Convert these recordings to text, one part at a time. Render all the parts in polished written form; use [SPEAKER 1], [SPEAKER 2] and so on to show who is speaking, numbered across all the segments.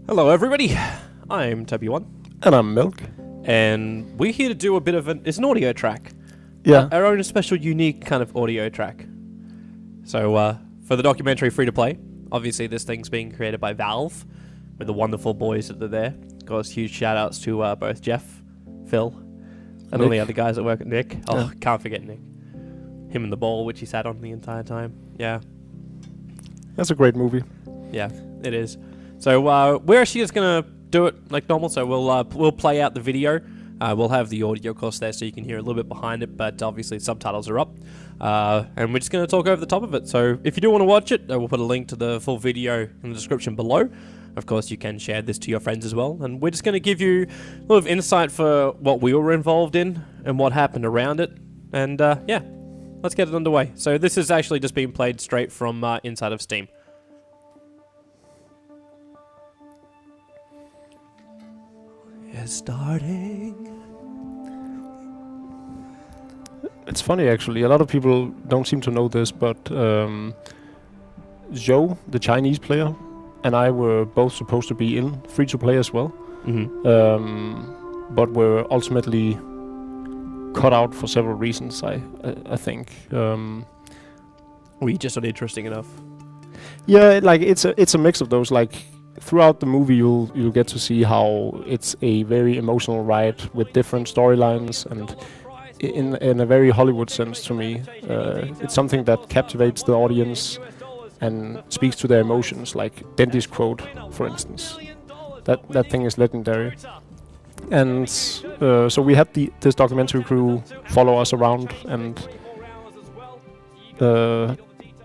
[SPEAKER 1] Hello everybody, I'm TobiWan.
[SPEAKER 2] And I'm Maelk.
[SPEAKER 1] And we're here to do a bit of it's an audio track.
[SPEAKER 2] Yeah.
[SPEAKER 1] Our own special, unique kind of audio track. So, for the documentary Free to Play, obviously this thing's being created by Valve, with the wonderful boys that are there. Of course, huge shout outs to both Jeff, Phil, and all the other guys that work at Nick. Oh, can't forget Nick. Him and the ball, which he sat on the entire time. Yeah.
[SPEAKER 2] That's a great movie.
[SPEAKER 1] Yeah, it is. So we're actually just gonna do it like normal. So we'll play out the video. We'll have the audio, of course, there, so you can hear a little bit behind it. But obviously, subtitles are up, and we're just gonna talk over the top of it. So if you do want to watch it, we'll put a link to the full video in the description below. Of course, you can share this to your friends as well. And we're just gonna give you a little of insight for what we were involved in and what happened around it. And yeah, let's get it underway. So this is actually just being played straight from inside of Steam. Is starting.
[SPEAKER 2] It's funny, actually. A lot of people don't seem to know this, but Zhou, the Chinese player, and I were both supposed to be in Free to Play as well. But were ultimately cut out for several reasons, I think.
[SPEAKER 1] Were you just not interesting enough?
[SPEAKER 2] Yeah, like it's a mix of those. Like throughout the movie, you'll get to see how it's a very emotional ride with different storylines, and in a very Hollywood sense to me, it's something that captivates the audience and speaks to their emotions. Like Dendy's quote, for instance, that thing is legendary. And so we had this documentary crew follow us around and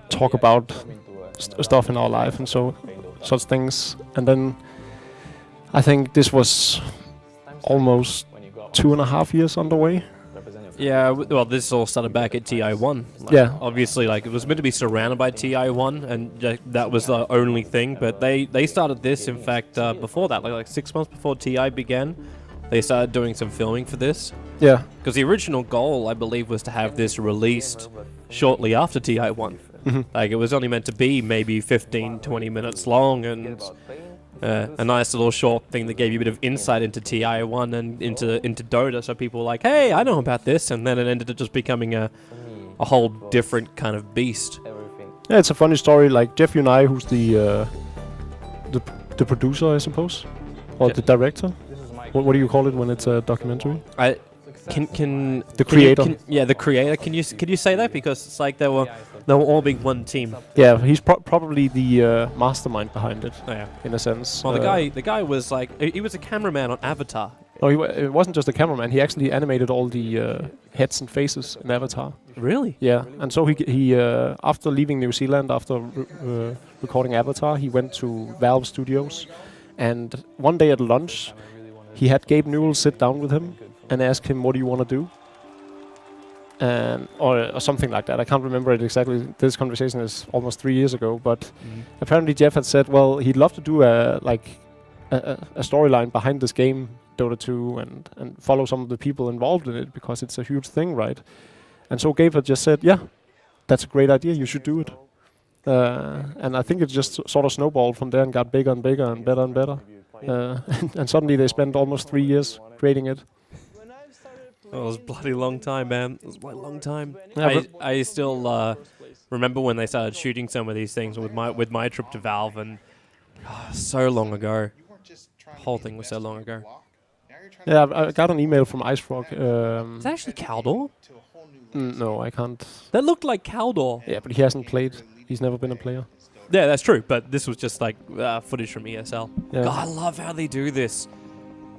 [SPEAKER 2] talk about stuff in our life and such things. And then I think this was almost 2.5 years underway.
[SPEAKER 1] Yeah, well, this all started back at TI1.
[SPEAKER 2] Yeah.
[SPEAKER 1] Obviously, like, it was meant to be surrounded by TI1, and that was the only thing. But they started this, in fact, before that, like 6 months before TI began. They started doing some filming for this.
[SPEAKER 2] Yeah.
[SPEAKER 1] Because the original goal, I believe, was to have this released shortly after TI1. Like, it was only meant to be maybe 15, 20 minutes long, and a nice little short thing that gave you a bit of insight into TI1 and into Dota, so people were like, hey, I know about this, and then it ended up just becoming a whole different kind of beast.
[SPEAKER 2] Yeah, it's a funny story. Like Jeff Unai, who's the producer, I suppose, or the director. What do you call it when it's a documentary?
[SPEAKER 1] The
[SPEAKER 2] creator.
[SPEAKER 1] The creator. Can you say that, because it's like they were all being one team.
[SPEAKER 2] Yeah, he's probably the mastermind behind it.
[SPEAKER 1] Oh, yeah.
[SPEAKER 2] In a sense.
[SPEAKER 1] Well, the guy was like, he was a cameraman on Avatar.
[SPEAKER 2] No, it wasn't just a cameraman. He actually animated all the heads and faces in Avatar.
[SPEAKER 1] Really?
[SPEAKER 2] Yeah, and so he after leaving New Zealand after recording Avatar, he went to Valve Studios, and one day at lunch, he had Gabe Newell sit down with him and ask him, what do you want to do? Or something like that. I can't remember it exactly. This conversation is almost 3 years ago, but apparently Jeff had said, well, he'd love to do a storyline behind this game, Dota 2, and follow some of the people involved in it, because it's a huge thing, right? And so Gabe had just said, yeah, that's a great idea, you should do it. And I think it just sort of snowballed from there and got bigger and bigger and better and better. And suddenly they spent almost 3 years creating it.
[SPEAKER 1] Oh, it was a bloody long time, man. It was a bloody long time.
[SPEAKER 2] Yeah,
[SPEAKER 1] I still remember when they started shooting some of these things with my trip to Valve, and so long ago. The whole thing was so long ago.
[SPEAKER 2] Yeah, I got an email from IceFrog.
[SPEAKER 1] Is that actually Caldor?
[SPEAKER 2] No, I can't.
[SPEAKER 1] That looked like Caldor.
[SPEAKER 2] Yeah, but he hasn't played. He's never been a player.
[SPEAKER 1] Yeah, that's true, but this was just like footage from ESL.
[SPEAKER 2] Yeah.
[SPEAKER 1] God, I love how they do this.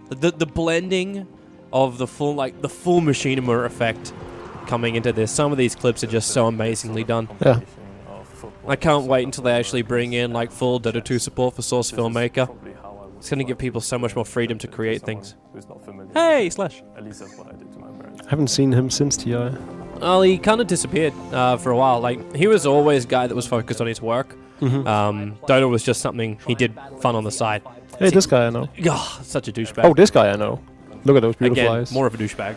[SPEAKER 1] The blending of the full machinima effect coming into this. Some of these clips are just so amazingly done.
[SPEAKER 2] Yeah.
[SPEAKER 1] I can't wait until they actually bring in like full Dota 2 support for Source Filmmaker. It's going to give people so much more freedom to create things. Hey, Slash.
[SPEAKER 2] I haven't seen him since TI.
[SPEAKER 1] Well, he kind of disappeared for a while. Like, he was always a guy that was focused on his work. Dota was just something he did fun on the side.
[SPEAKER 2] Hey, this guy I know.
[SPEAKER 1] God, such a douchebag.
[SPEAKER 2] Oh, this guy I know. Look at those beautiful
[SPEAKER 1] Again,
[SPEAKER 2] eyes.
[SPEAKER 1] more of a douchebag.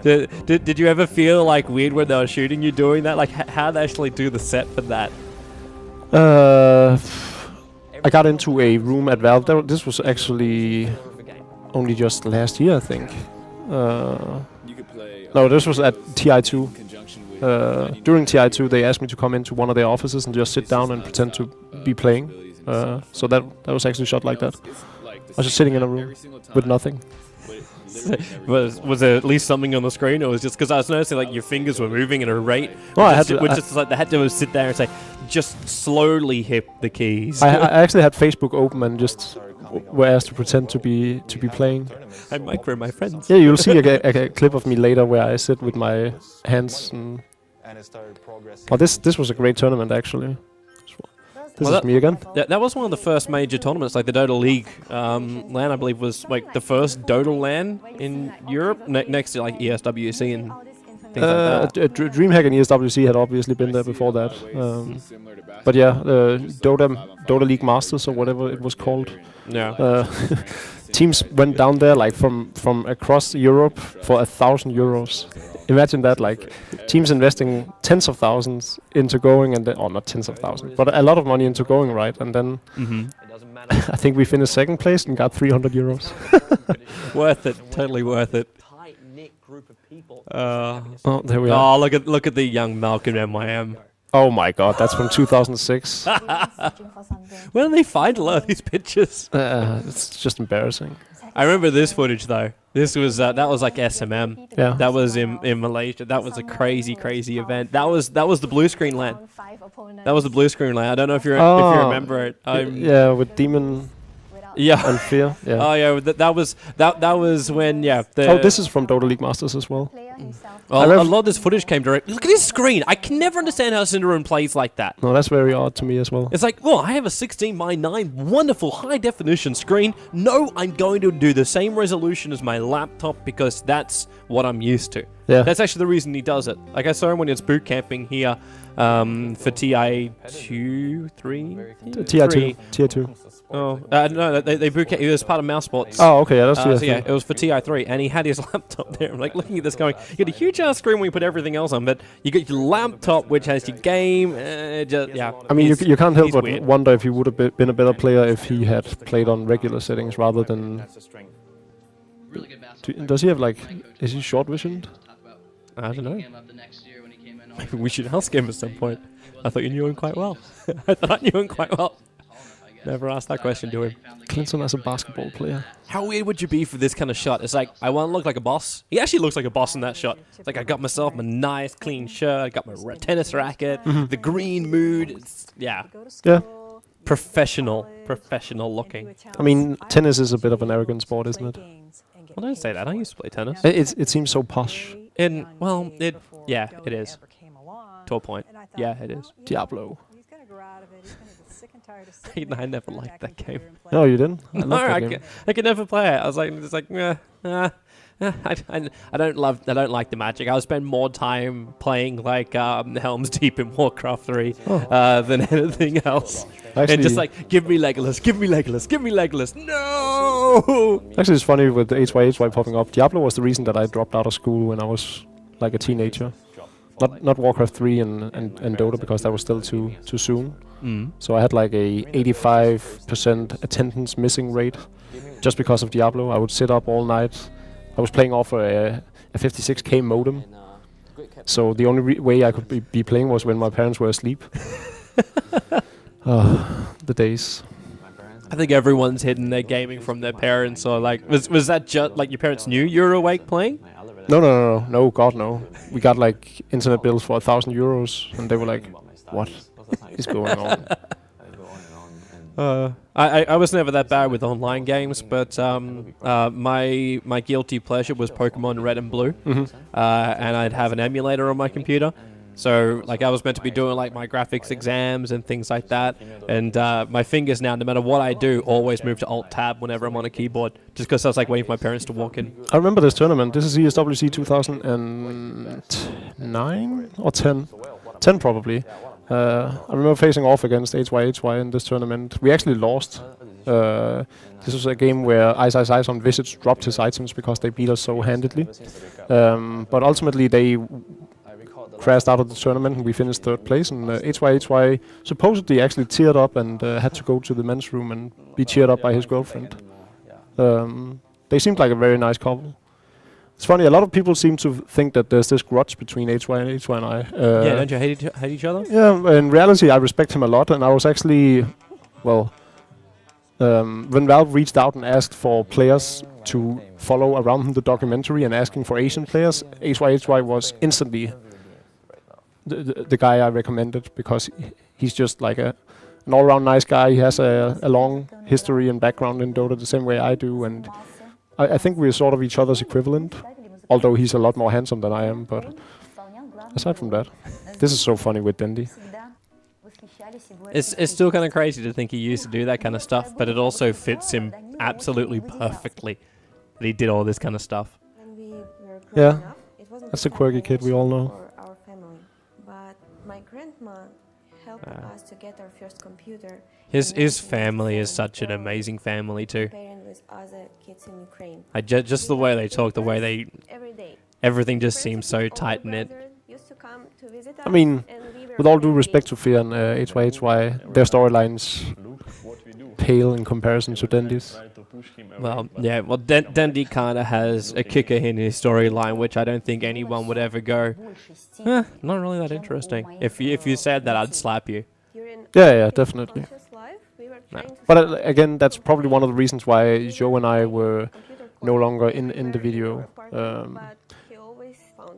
[SPEAKER 1] Did you ever feel like weird when they were shooting you doing that? Like, how they actually do the set for that?
[SPEAKER 2] I got into a room at Valve. This was actually only just last year, I think. No, this was at TI2. During TI2, they asked me to come into one of their offices and just sit down and pretend to be playing. So that was actually shot like that. I was just sitting in a room with nothing.
[SPEAKER 1] was there at least something on the screen, or was just because I was noticing like your fingers were moving at a rate?
[SPEAKER 2] Oh, I had to.
[SPEAKER 1] Just like they had to sit there and say, just slowly hit the keys.
[SPEAKER 2] I actually had Facebook open and just were asked to pretend to be playing.
[SPEAKER 1] I'm micro my friends.
[SPEAKER 2] Yeah, you'll see a clip of me later where I sit with my hands. Oh, this was a great tournament actually. This is me again.
[SPEAKER 1] That was one of the first major tournaments, like the Dota League LAN, I believe, was like the first Dota LAN in Europe, next to like ESWC and things like that.
[SPEAKER 2] DreamHack and ESWC had obviously been there before that. But yeah, Dota League Masters or whatever it was called.
[SPEAKER 1] Yeah.
[SPEAKER 2] Teams went down there like from across Europe for €1,000. Imagine that, like teams investing tens of thousands into going, and or not tens of thousands, but a lot of money into going, right? And then I think we finished second place and got €300.
[SPEAKER 1] Worth it, totally worth it.
[SPEAKER 2] Oh, there we are.
[SPEAKER 1] Oh, look at the young Maelk in MYM.
[SPEAKER 2] Oh my God, that's from 2006.
[SPEAKER 1] Where do they find a lot of these pictures?
[SPEAKER 2] It's just embarrassing.
[SPEAKER 1] I remember this footage though. This was that was like SMM.
[SPEAKER 2] Yeah.
[SPEAKER 1] That was in Malaysia. That was a crazy event. That was the blue screen LAN. That was the blue screen LAN. I don't know if you remember it.
[SPEAKER 2] Yeah, with Demon.
[SPEAKER 1] Yeah.
[SPEAKER 2] And Fear. Yeah.
[SPEAKER 1] Oh yeah, that was when
[SPEAKER 2] this is from Dota League Masters as well.
[SPEAKER 1] Well, a lot of this footage came direct. Look at this screen. I can never understand how Cinderin plays like that.
[SPEAKER 2] No, that's very odd to me as well.
[SPEAKER 1] It's like, well, I have a 16:9 wonderful high definition screen. No, I'm going to do the same resolution as my laptop because that's what I'm used to.
[SPEAKER 2] Yeah.
[SPEAKER 1] That's actually the reason he does it. Like I saw him when he was boot camping here for TI2, 3?
[SPEAKER 2] TI2.
[SPEAKER 1] Oh, no, they boot camp. He was part of Mousebots.
[SPEAKER 2] Oh, okay, yeah, that's
[SPEAKER 1] so yeah, it was for TI3, and he had his laptop there. I'm like looking at this going, you get a huge ass screen when you put everything else on, but you get your laptop which has your game, yeah.
[SPEAKER 2] I mean, you can't help but wonder if he would have been a better player if he had played on regular settings rather than... Does he have like... Is he short visioned?
[SPEAKER 1] I don't know. Maybe we should ask him at some point. I thought you knew him quite well. I thought I knew him quite well. Never asked that question to him.
[SPEAKER 2] Clinton as a basketball player.
[SPEAKER 1] How weird would you be for this kind of shot? It's like, I want to look like a boss. He actually looks like a boss in that shot. It's like, I got myself my nice, clean shirt, I got my tennis racket, the green mood. It's, yeah.
[SPEAKER 2] Yeah.
[SPEAKER 1] Professional looking.
[SPEAKER 2] I mean, tennis is a bit of an arrogant sport, isn't it?
[SPEAKER 1] Well, don't say that. I used to play tennis.
[SPEAKER 2] It seems so posh.
[SPEAKER 1] Yeah, it is. To a point. Yeah, it is.
[SPEAKER 2] Diablo.
[SPEAKER 1] I never liked that game.
[SPEAKER 2] No, you didn't?
[SPEAKER 1] I could never play it. I was like, I don't like the Magic. I'll spend more time playing like Helm's Deep in Warcraft 3 than anything else.
[SPEAKER 2] Actually,
[SPEAKER 1] and just like, give me Legolas, give me Legolas, give me Legolas. No!
[SPEAKER 2] Actually, it's funny with the HY popping up. Diablo was the reason that I dropped out of school when I was like a teenager. Not Warcraft 3 and Dota because that was still too soon. So I had like a 85% attendance missing rate just because of Diablo. I would sit up all night. I was playing off a 56k modem. So the only way I could be playing was when my parents were asleep. The days.
[SPEAKER 1] I think everyone's hidden their gaming from their parents, or like, was that just like your parents knew you were awake playing?
[SPEAKER 2] No, God, no. We got like internet bills for €1,000, and they were like, "What is going on?"
[SPEAKER 1] I was never that bad with online games, but my guilty pleasure was Pokemon Red and Blue, and I'd have an emulator on my computer. So, like, I was meant to be doing, like, my graphics exams and things like that. And my fingers now, no matter what I do, always move to Alt-Tab whenever I'm on a keyboard. Just because I was, like, waiting for my parents to walk in.
[SPEAKER 2] I remember this tournament. This is ESWC 2009 or 10? 10, probably. I remember facing off against HY in this tournament. We actually lost. This was a game where Ice on Visage dropped his items because they beat us so handedly. But ultimately, they crashed out of the tournament and we finished third place. And HYHY supposedly actually teared up and had to go to the men's room and be cheered up by his girlfriend. They seemed like a very nice couple. It's funny, a lot of people seem to think that there's this grudge between HY and I.
[SPEAKER 1] Yeah, don't you hate each other?
[SPEAKER 2] Yeah, in reality, I respect him a lot, and I was actually, well, when Valve reached out and asked for players to follow around the documentary and asking for Asian players, HY was instantly the guy I recommended, because he's just like an all-around nice guy. He has a long history and background in Dota the same way I do, and I think we're sort of each other's equivalent, although he's a lot more handsome than I am, but aside from that, this is so funny with Dendy.
[SPEAKER 1] It's still kind of crazy to think he used to do that kind of stuff, but it also fits him absolutely perfectly that he did all this kind of stuff.
[SPEAKER 2] Yeah, that's a quirky kid we all know.
[SPEAKER 3] But my grandma helped us to get our first computer.
[SPEAKER 1] His family is such an amazing family too.
[SPEAKER 3] With other kids in Ukraine.
[SPEAKER 1] Just the way they talk, the way they, everything just seems so tight knit.
[SPEAKER 2] I mean, with all due respect to Fear and HYHY, their storylines pale in comparison to Dendy's.
[SPEAKER 1] Well, yeah, well, Dendy kind of has a kicker in his storyline, which I don't think anyone would ever go, not really that interesting. If you said that, I'd slap you.
[SPEAKER 2] Yeah, definitely. No. But again, that's probably one of the reasons why Joe and I were no longer in the video.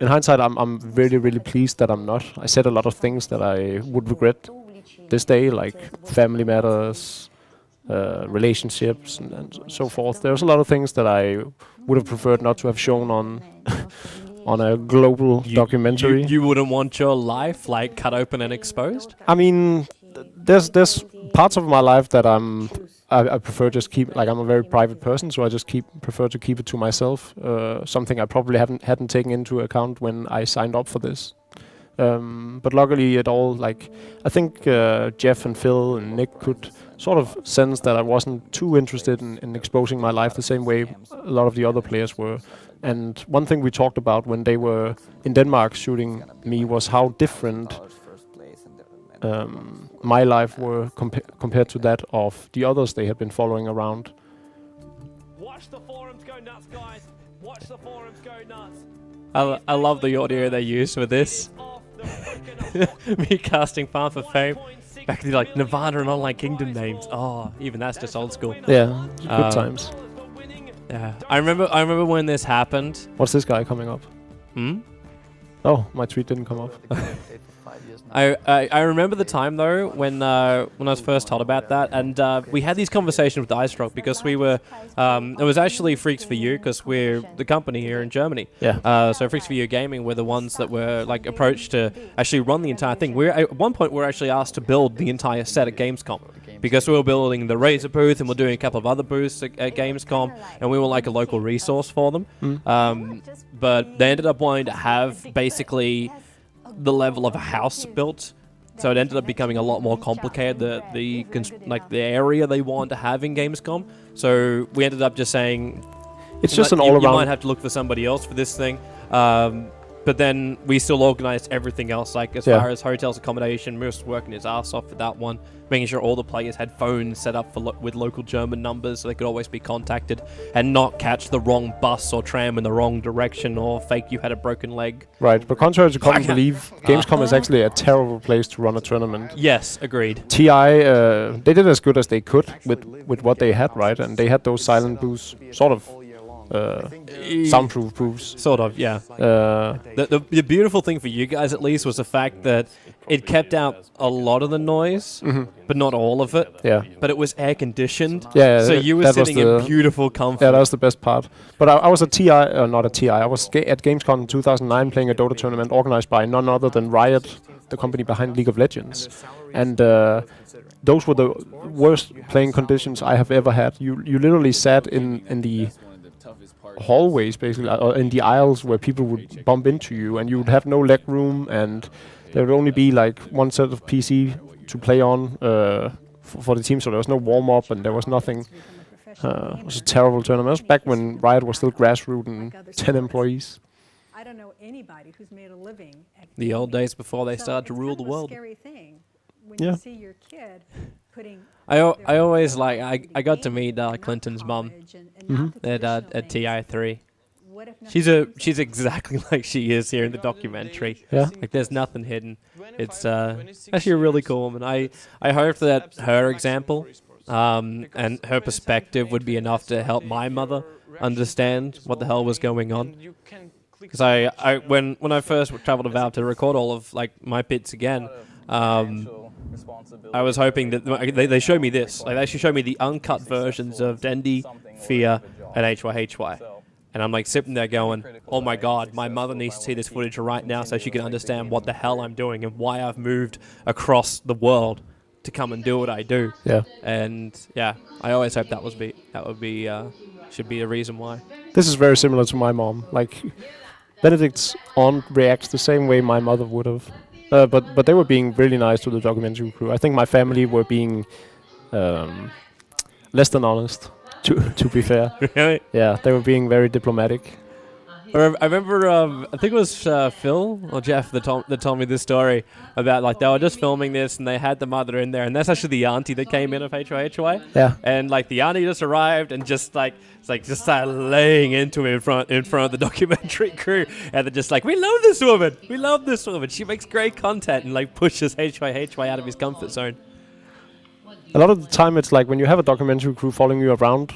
[SPEAKER 2] In hindsight, I'm really, really pleased that I'm not. I said a lot of things that I would regret this day, like family matters, relationships, and so forth. There's a lot of things that I would have preferred not to have shown on on a global documentary.
[SPEAKER 1] You wouldn't want your life like cut open and exposed?
[SPEAKER 2] I mean, there's parts of my life that I prefer just keep, like, I'm a very private person, so I just prefer to keep it to myself. Something I probably hadn't taken into account when I signed up for this. But luckily it all, like, I think Jeff and Phil and Nick could sort of sense that I wasn't too interested in exposing my life the same way a lot of the other players were. And one thing we talked about when they were in Denmark shooting me was how different my life were compared to that of the others they had been following around.
[SPEAKER 1] Watch the forums go nuts, guys. Watch the forums go nuts. I love the audio they use for this. Me casting Farm for Fame. Back to like Nirvana and Online Kingdom names. Oh, even that's just old school.
[SPEAKER 2] Yeah, good times.
[SPEAKER 1] Yeah, I remember when this happened.
[SPEAKER 2] What's this guy coming up? Oh, my tweet didn't come up.
[SPEAKER 1] I remember the time though when I was first told about that, and we had these conversations with iStroke because we were it was actually Freaks for You, because we're the company here in Germany.
[SPEAKER 2] Yeah.
[SPEAKER 1] So Freaks for You Gaming were the ones that were like approached to actually run the entire thing. At one point we were actually asked to build the entire set at Gamescom, because we were building the Razer booth and we're doing a couple of other booths at Gamescom, and we were like a local resource for them. But they ended up wanting to have basically the level of a house built, so it ended up becoming a lot more complicated, the area they wanted to have in Gamescom. So we ended up just saying
[SPEAKER 2] it's just an all-around.
[SPEAKER 1] You might have to look for somebody else for this thing. But then we still organized everything else, like as far as hotels, accommodation. Moose was working his ass off for that one, making sure all the players had phones set up for with local German numbers so they could always be contacted and not catch the wrong bus or tram in the wrong direction or fake you had a broken leg.
[SPEAKER 2] Right, but contrary to common belief, Gamescom is actually a terrible place to run a tournament.
[SPEAKER 1] Yes, agreed.
[SPEAKER 2] TI, they did as good as they could with what they had, right? And they had those silent booths, sort of. Soundproof booths.
[SPEAKER 1] Sort of, yeah. The beautiful thing for you guys, at least, was the fact that it kept out a lot of the noise, but not all of it.
[SPEAKER 2] Yeah.
[SPEAKER 1] But it was air conditioned.
[SPEAKER 2] Yeah.
[SPEAKER 1] So you were sitting in beautiful comfort.
[SPEAKER 2] Yeah, that was the best part. But I was a TI, not a TI. I was at Gamescom in 2009 playing a Dota tournament organized by none other than Riot, the company behind League of Legends, and those were the worst playing conditions I have ever had. You literally sat in the hallways, basically, or in the aisles where people would bump into you, and you would have no leg room, and there would only be like one set of PC to play on for the team, so there was no warm-up and there was nothing. It was a terrible tournament. It was back when Riot was still grassroots and 10 employees.
[SPEAKER 4] I don't know anybody who's made a living at
[SPEAKER 1] The old
[SPEAKER 4] gaming.
[SPEAKER 1] days before they
[SPEAKER 4] So
[SPEAKER 1] started to
[SPEAKER 4] it's
[SPEAKER 1] rule
[SPEAKER 4] kind
[SPEAKER 1] the
[SPEAKER 4] of a
[SPEAKER 1] world.
[SPEAKER 4] scary thing when
[SPEAKER 2] Yeah.
[SPEAKER 4] you see your kid putting.
[SPEAKER 1] I
[SPEAKER 4] their
[SPEAKER 1] always
[SPEAKER 4] whole
[SPEAKER 1] like
[SPEAKER 4] life into
[SPEAKER 1] I got to
[SPEAKER 4] gaming,
[SPEAKER 1] meet
[SPEAKER 4] not
[SPEAKER 1] Clinton's mum
[SPEAKER 4] college and not the
[SPEAKER 1] at
[SPEAKER 4] traditional things.
[SPEAKER 1] TI3.
[SPEAKER 4] What if
[SPEAKER 1] She's
[SPEAKER 4] nothing comes of
[SPEAKER 1] she's
[SPEAKER 4] it?
[SPEAKER 1] exactly like she is here in the documentary.
[SPEAKER 2] Yeah.
[SPEAKER 1] Like there's nothing hidden. It's actually a really cool woman. I hope that her example and her perspective would be enough to help my mother understand what the hell was going on. Because when I first traveled to Valve to record all of like my bits again, I was hoping that they showed me this. Like they actually showed me the uncut versions of Dendi, Fear, and HYHY. And I'm like sitting there going, oh my god, my mother needs to see this footage right now so she can understand what the hell I'm doing and why I've moved across the world to come and do what I do.
[SPEAKER 2] Yeah.
[SPEAKER 1] And yeah, I always hope that would be should be a reason why.
[SPEAKER 2] This is very similar to my mom. Like, Benedict's aunt reacts the same way my mother would have. But they were being really nice to the documentary crew. I think my family were being less than honest, to be fair.
[SPEAKER 1] Really?
[SPEAKER 2] Yeah, they were being very diplomatic.
[SPEAKER 1] I remember, I think it was Phil or Jeff that told me this story about like they were just filming this and they had the mother in there, and that's actually the auntie that came in of HYHY.
[SPEAKER 2] Yeah.
[SPEAKER 1] And like the auntie just arrived and just like just started laying into it in front of the documentary crew, and they're just like, we love this woman, she makes great content, and like pushes HYHY out of his comfort zone.
[SPEAKER 2] A lot of the time, it's like when you have a documentary crew following you around,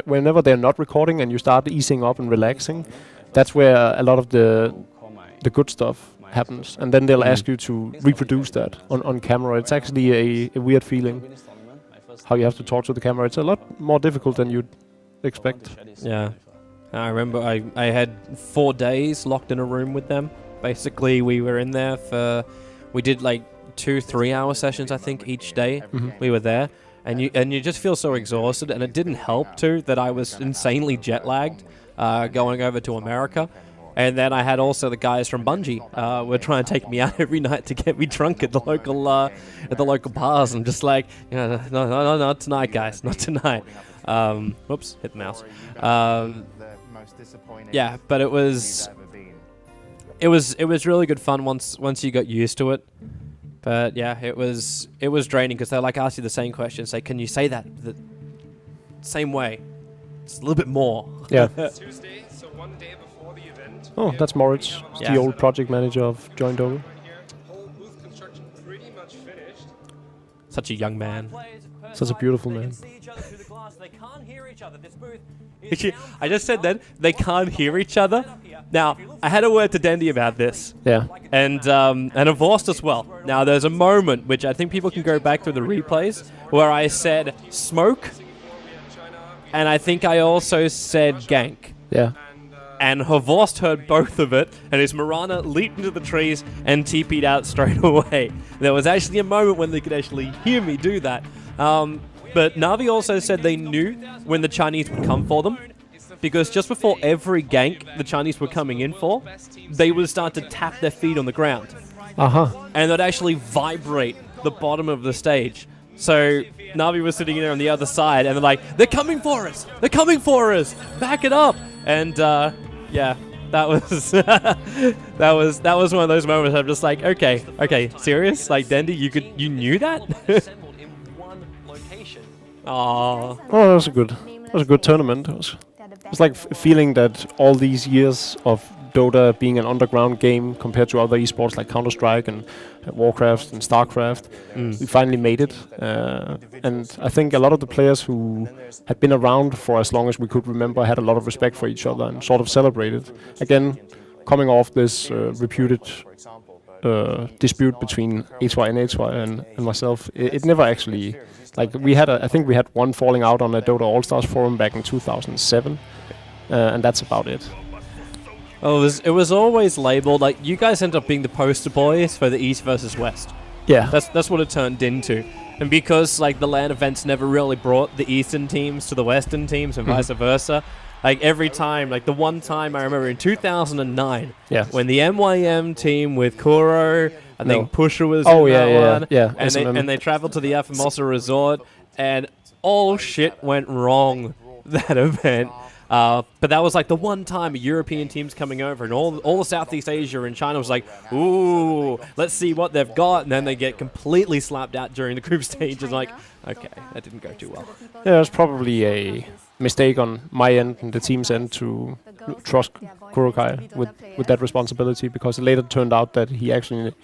[SPEAKER 2] whenever they're not recording and you start easing up and relaxing, that's where a lot of the good stuff happens. And then they'll ask you to reproduce that on camera. It's actually a weird feeling, how you have to talk to the camera. It's a lot more difficult than you'd expect.
[SPEAKER 1] Yeah. I remember I had 4 days locked in a room with them. Basically, we were in there we did like 2-3 hour sessions, I think, each day. We were there, and you just feel so exhausted, and it didn't help too that I was insanely jet lagged going over to America. And then I had also the guys from Bungie were trying to take me out every night to get me drunk at the local bars. I'm just like, no, not tonight, guys, not tonight. Whoops, hit the mouse. Yeah, but it was really good fun once you got used to it. But yeah, it was draining because they like ask you the same question, say, can you say that the same way? It's a little bit more.
[SPEAKER 2] Yeah.
[SPEAKER 5] Tuesday, so one day before the event.
[SPEAKER 2] Oh, that's Moritz,
[SPEAKER 1] Yeah.
[SPEAKER 2] the old project manager of Joint Over.
[SPEAKER 5] Whole booth construction pretty much finished.
[SPEAKER 1] Such a young man.
[SPEAKER 2] Such a beautiful man.
[SPEAKER 1] I just said that they can't hear each other. Now, I had a word to Dendi about this.
[SPEAKER 2] Yeah.
[SPEAKER 1] And a Vorst as well. Now, there's a moment, which I think people can go back through the replays, where I said smoke, and I think I also said gank.
[SPEAKER 2] Yeah.
[SPEAKER 1] And Havorst heard both of it, and his Marana leaped into the trees and TP'd out straight away. There was actually a moment when they could actually hear me do that. But Navi also said they knew when the Chinese would come for them, because just before every gank the Chinese were coming in for, they would start to tap their feet on the ground. And they'd actually vibrate the bottom of the stage. So Navi was sitting there on the other side, and they're like, they're coming for us! They're coming for us! Back it up! And yeah, that was that was one of those moments I'm just like, okay, serious? Like Dendi, you knew that? Aww.
[SPEAKER 2] Oh, that was a good tournament. It was like feeling that all these years of Dota being an underground game compared to other esports like Counter-Strike and Warcraft and Starcraft, we finally made it. And I think a lot of the players who had been around for as long as we could remember had a lot of respect for each other and sort of celebrated. Again, coming off this reputed dispute between HY and HY and myself, it never actually... Like, I think we had one falling out on a Dota All-Stars forum back in 2007, and that's about it.
[SPEAKER 1] Oh, it was always labeled, like, you guys end up being the poster boys for the East versus West.
[SPEAKER 2] Yeah.
[SPEAKER 1] That's what it turned into. And because, like, the LAN events never really brought the Eastern teams to the Western teams and vice versa, like, every time, like, the one time I remember in 2009, when the MYM team with Kuro, I think Pusher was in that one, and they traveled to the Afamosa Resort, and all shit went wrong that event. But that was like the one time a European team's coming over, and all of Southeast Asia and China was like, ooh, let's see what they've got, and then they get completely slapped out during the group stage. It's like, okay, that didn't go too well.
[SPEAKER 2] Yeah, it's probably a mistake on my end and the team's end to trust Kurokai with that responsibility, because it later turned out that he actually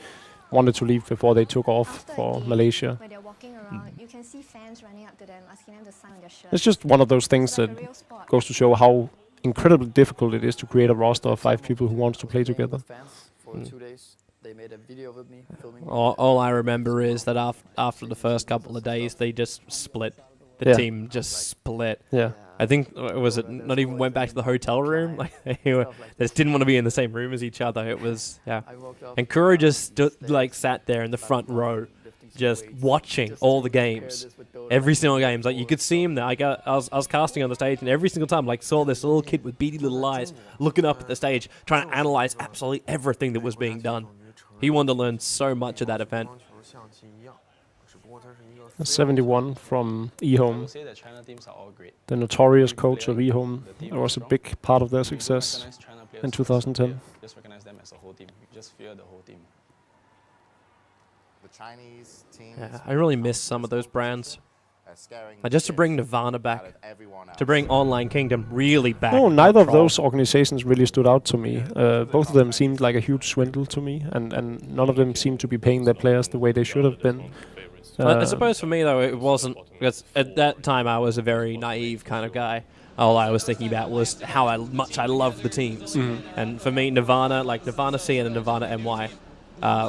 [SPEAKER 2] wanted to leave before they took off for Malaysia.
[SPEAKER 6] When they're walking around, you can see fans running up to them, asking them to sign on their shirt.
[SPEAKER 2] It's just one of those things that goes to show how incredibly difficult it is to create a roster of 5 people who wants to play together.
[SPEAKER 1] All I remember is that after the first couple of days, they just split. The team just split.
[SPEAKER 2] Yeah.
[SPEAKER 1] I think, was it not even went back to the hotel room? Like they just didn't want to be in the same room as each other. It was, yeah. And Kuro just sat there in the front row, just watching all the games, every single game. Like you could see him there. I was casting on the stage, and every single time, saw this little kid with beady little eyes looking up at the stage, trying to analyze absolutely everything that was being done. He wanted to learn so much of that event.
[SPEAKER 2] 71 from eHome, the notorious coach of eHome. That was a big part of their success in 2010.
[SPEAKER 7] Just recognize them as a whole team. You just fear the whole team.
[SPEAKER 1] Yeah, I really miss some of those brands. Just to bring Nirvana back, to bring Online Kingdom really back.
[SPEAKER 2] No, neither of those organizations really stood out to me. Both of them seemed like a huge swindle to me, and none of them seemed to be paying their players the way they should have been.
[SPEAKER 1] I suppose for me, though, it wasn't, because at that time I was a very naive kind of guy. All I was thinking about was how much I loved the teams. And for me, Nirvana, Nirvana C and Nirvana NY,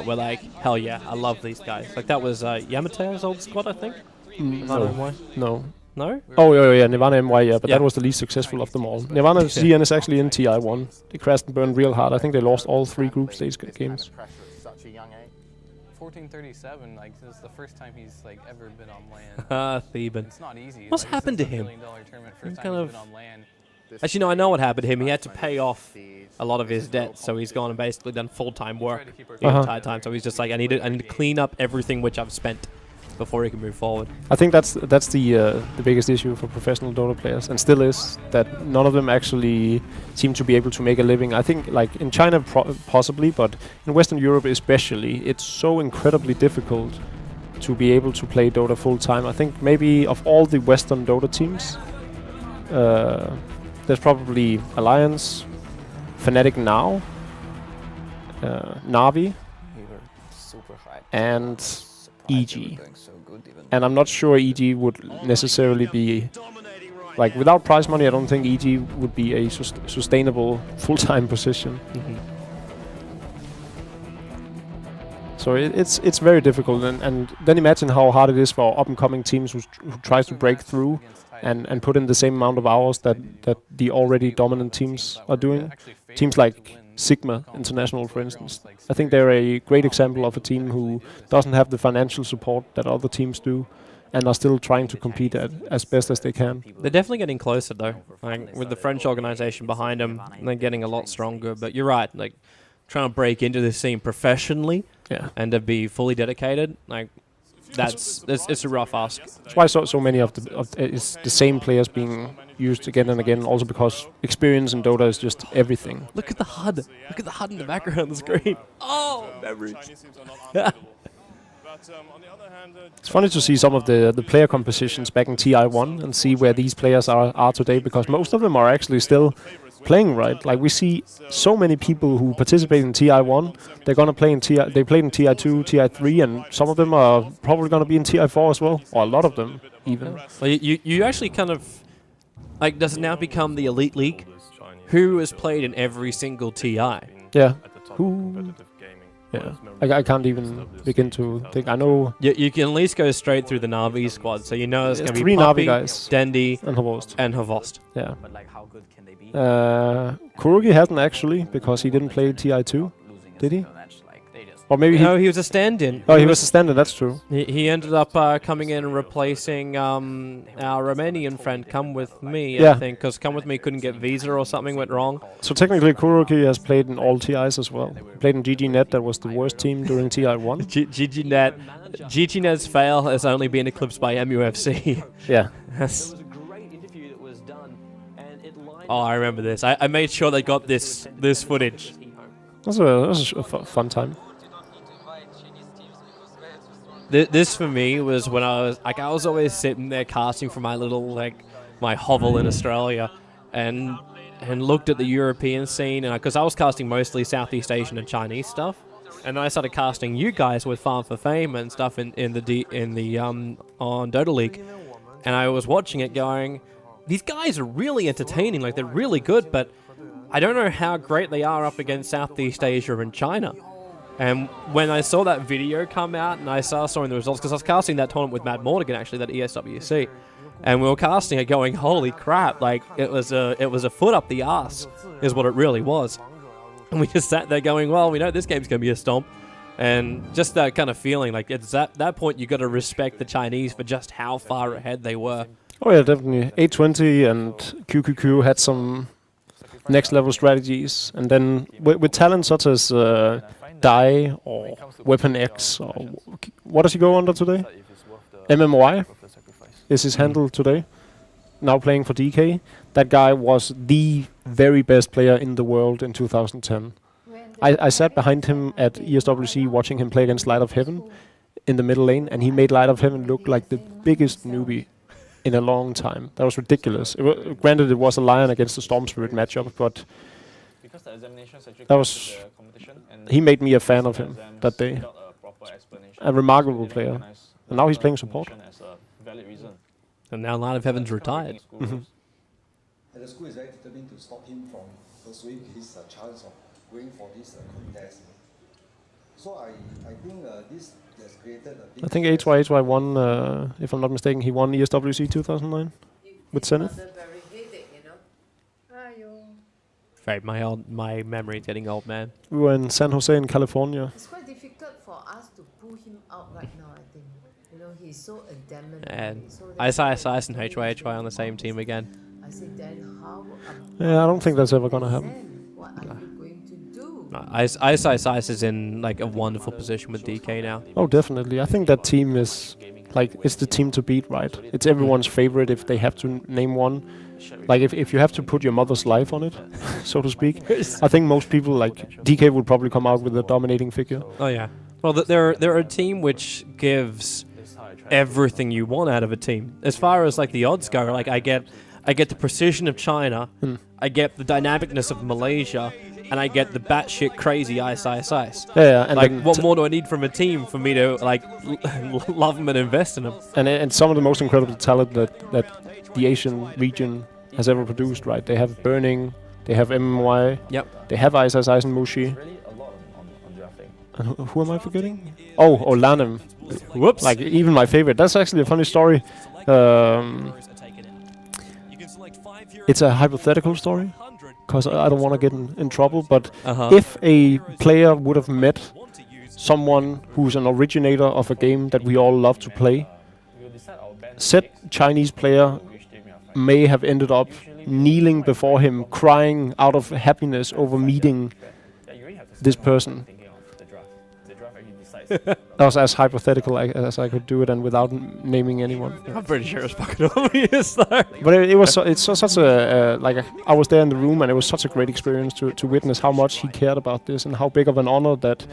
[SPEAKER 1] were like, hell yeah, I love these guys. That was Yamate's old squad, I think? Nirvana NY?
[SPEAKER 2] No.
[SPEAKER 1] No?
[SPEAKER 2] Oh, yeah, Nirvana NY, yeah, but that was the least successful of them all. Nirvana CN is actually in TI1. They crashed and burned real hard. I think they lost all 3 group stage games.
[SPEAKER 7] 1437, this is the first time he's ever been on land.
[SPEAKER 1] Theban.
[SPEAKER 7] It's not easy.
[SPEAKER 1] What's happened to him?
[SPEAKER 7] First
[SPEAKER 1] kind
[SPEAKER 7] time
[SPEAKER 1] of
[SPEAKER 7] he's been on land.
[SPEAKER 1] Actually, no, I know what happened to him. He had to pay off a lot of his debt, so he's gone and basically done full-time work the entire time. So he's just like, I need to clean up everything which I've spent before he can move forward.
[SPEAKER 2] I think that's the biggest issue for professional Dota players, and still is, that none of them actually seem to be able to make a living. I think in China possibly, but in Western Europe especially, it's so incredibly difficult to be able to play Dota full time. I think maybe of all the Western Dota teams, there's probably Alliance, Fnatic now, Na'Vi, and EG. And I'm not sure EG would necessarily be, without prize money, I don't think EG would be a sustainable full-time position. So it's very difficult, and then imagine how hard it is for up-and-coming teams who tries to break through and put in the same amount of hours that the already dominant teams are doing. Teams like Sigma International, for instance. I think they're a great example of a team who doesn't have the financial support that other teams do, and are still trying to compete as best as they can.
[SPEAKER 1] They're definitely getting closer, though. With the French organization behind them, they're getting a lot stronger. But you're right, trying to break into this scene professionally, and to be fully dedicated, it's a rough ask.
[SPEAKER 2] That's why so many of it's the same players being used again and again. Also because experience in Dota is just everything.
[SPEAKER 1] Look at the HUD. Look at the HUD in the background of the screen. Oh, memories.
[SPEAKER 2] It's funny to see some of the player compositions back in TI1 and see where these players are today, because most of them are actually still playing right. We see so many people who participate in TI1. They're gonna play in TI. They played in TI2, TI3, and some of them are probably gonna be in TI4 as well, or a lot of them even.
[SPEAKER 1] Well, you actually kind of does it now become the Elite League? Who has played in every single TI?
[SPEAKER 2] Yeah. Who? Yeah. I can't even begin to think. I know.
[SPEAKER 1] You can at least go straight through the Na'Vi squad, so you know it's going to be
[SPEAKER 2] 3
[SPEAKER 1] Poppy,
[SPEAKER 2] Na'Vi guys,
[SPEAKER 1] Dendi,
[SPEAKER 2] and
[SPEAKER 1] Havost.
[SPEAKER 2] Yeah. Kurogi hadn't actually, because he didn't play TI2, did he? Or maybe
[SPEAKER 1] he was a stand-in.
[SPEAKER 2] Oh, he was a stand-in, that's true.
[SPEAKER 1] He ended up coming in and replacing our Romanian friend, Come With Me,
[SPEAKER 2] Yeah.
[SPEAKER 1] I think, because Come With Me couldn't get visa or something went wrong.
[SPEAKER 2] So technically Kurogi has played in all TIs as well. He played in GGNet, that was the worst team during TI1.
[SPEAKER 1] GGNet's fail has only been eclipsed by MUFC.
[SPEAKER 2] Yeah.
[SPEAKER 1] Yes. Oh, I remember this. I made sure they got this footage.
[SPEAKER 2] That was a fun time.
[SPEAKER 1] This for me was when I was always sitting there casting for my little my hovel in Australia, and looked at the European scene, and because I was casting mostly Southeast Asian and Chinese stuff, and then I started casting you guys with Farm for Fame and stuff on Dota League, and I was watching it going, these guys are really entertaining, like they're really good, but I don't know how great they are up against Southeast Asia and China. And when I saw that video come out and I saw the results, because I was casting that tournament with Matt Mordigan, actually, that ESWC, and we were casting it going, holy crap, like it was a foot up the arse is what it really was. And we just sat there going, well, we know this game's going to be a stomp. And just that kind of feeling, like it's at that point you got to respect the Chinese for just how far ahead they were.
[SPEAKER 2] Oh yeah, definitely. 820 and QQQ had some next level strategies, and then with talent such as Die or Weapon X, or what does he go under today? MMY is his handle today. Now playing for DK. That guy was the very best player in the world in 2010. I sat behind him at ESWC watching him play against Light of Heaven in the middle lane, and he made Light of Heaven look like the biggest newbie in a long time. That was ridiculous. Granted, it was a Lion against the Storm Spirit matchup, but that was... He made me a fan of him that day. A remarkable player. And now he's playing support.
[SPEAKER 1] And now Light of Heaven's retired.
[SPEAKER 8] And the school is very determined to stop him from pursuing his chance of going for this contest. So I think this has created a big...
[SPEAKER 2] I think HY won, if I'm not mistaken, he won ESWC 2009 with Zenith.
[SPEAKER 1] Right, my memory's getting old, man.
[SPEAKER 2] We were in San Jose in California.
[SPEAKER 9] It's quite difficult for us to pull him out right now, I think. You know, he's so adamant.
[SPEAKER 1] And I saw Ice and HY on the same team again.
[SPEAKER 9] I said, then how...
[SPEAKER 2] Yeah, I don't think that's ever gonna happen.
[SPEAKER 9] What are you going to do?
[SPEAKER 1] Ice is in like a wonderful position with DK now.
[SPEAKER 2] Oh, definitely. I think that team is like, it's the team to beat, right? It's everyone's favorite if they have to name one. Like if you have to put your mother's life on it, so to speak, I think most people, like DK would probably come out with a dominating figure.
[SPEAKER 1] Oh yeah. Well, they're a team which gives everything you want out of a team. As far as like the odds go, like I get the precision of China, I get the dynamicness of Malaysia, and I get the batshit crazy Ice.
[SPEAKER 2] Yeah, and
[SPEAKER 1] like what more do I need from a team for me to like love them and invest in them?
[SPEAKER 2] And some of the most incredible talent that the Asian region has ever produced, right? They have Burning, they have MMY,
[SPEAKER 1] yep,
[SPEAKER 2] they have Ice and Mushi. And who am I forgetting? Oh, Lanem.
[SPEAKER 1] Whoops.
[SPEAKER 2] Like even my favorite. That's actually a funny story. It's a hypothetical story, because I don't want to get in trouble, but if a player would have met someone who's an originator of a game that we all love to play, said Chinese player may have ended up kneeling before him, crying out of happiness over meeting this person. That was as hypothetical as I could do it, and without naming anyone.
[SPEAKER 1] I'm pretty sure it's fucking obvious though.
[SPEAKER 2] But it was such a I was there in the room, and it was such a great experience to witness how much he cared about this and how big of an honor that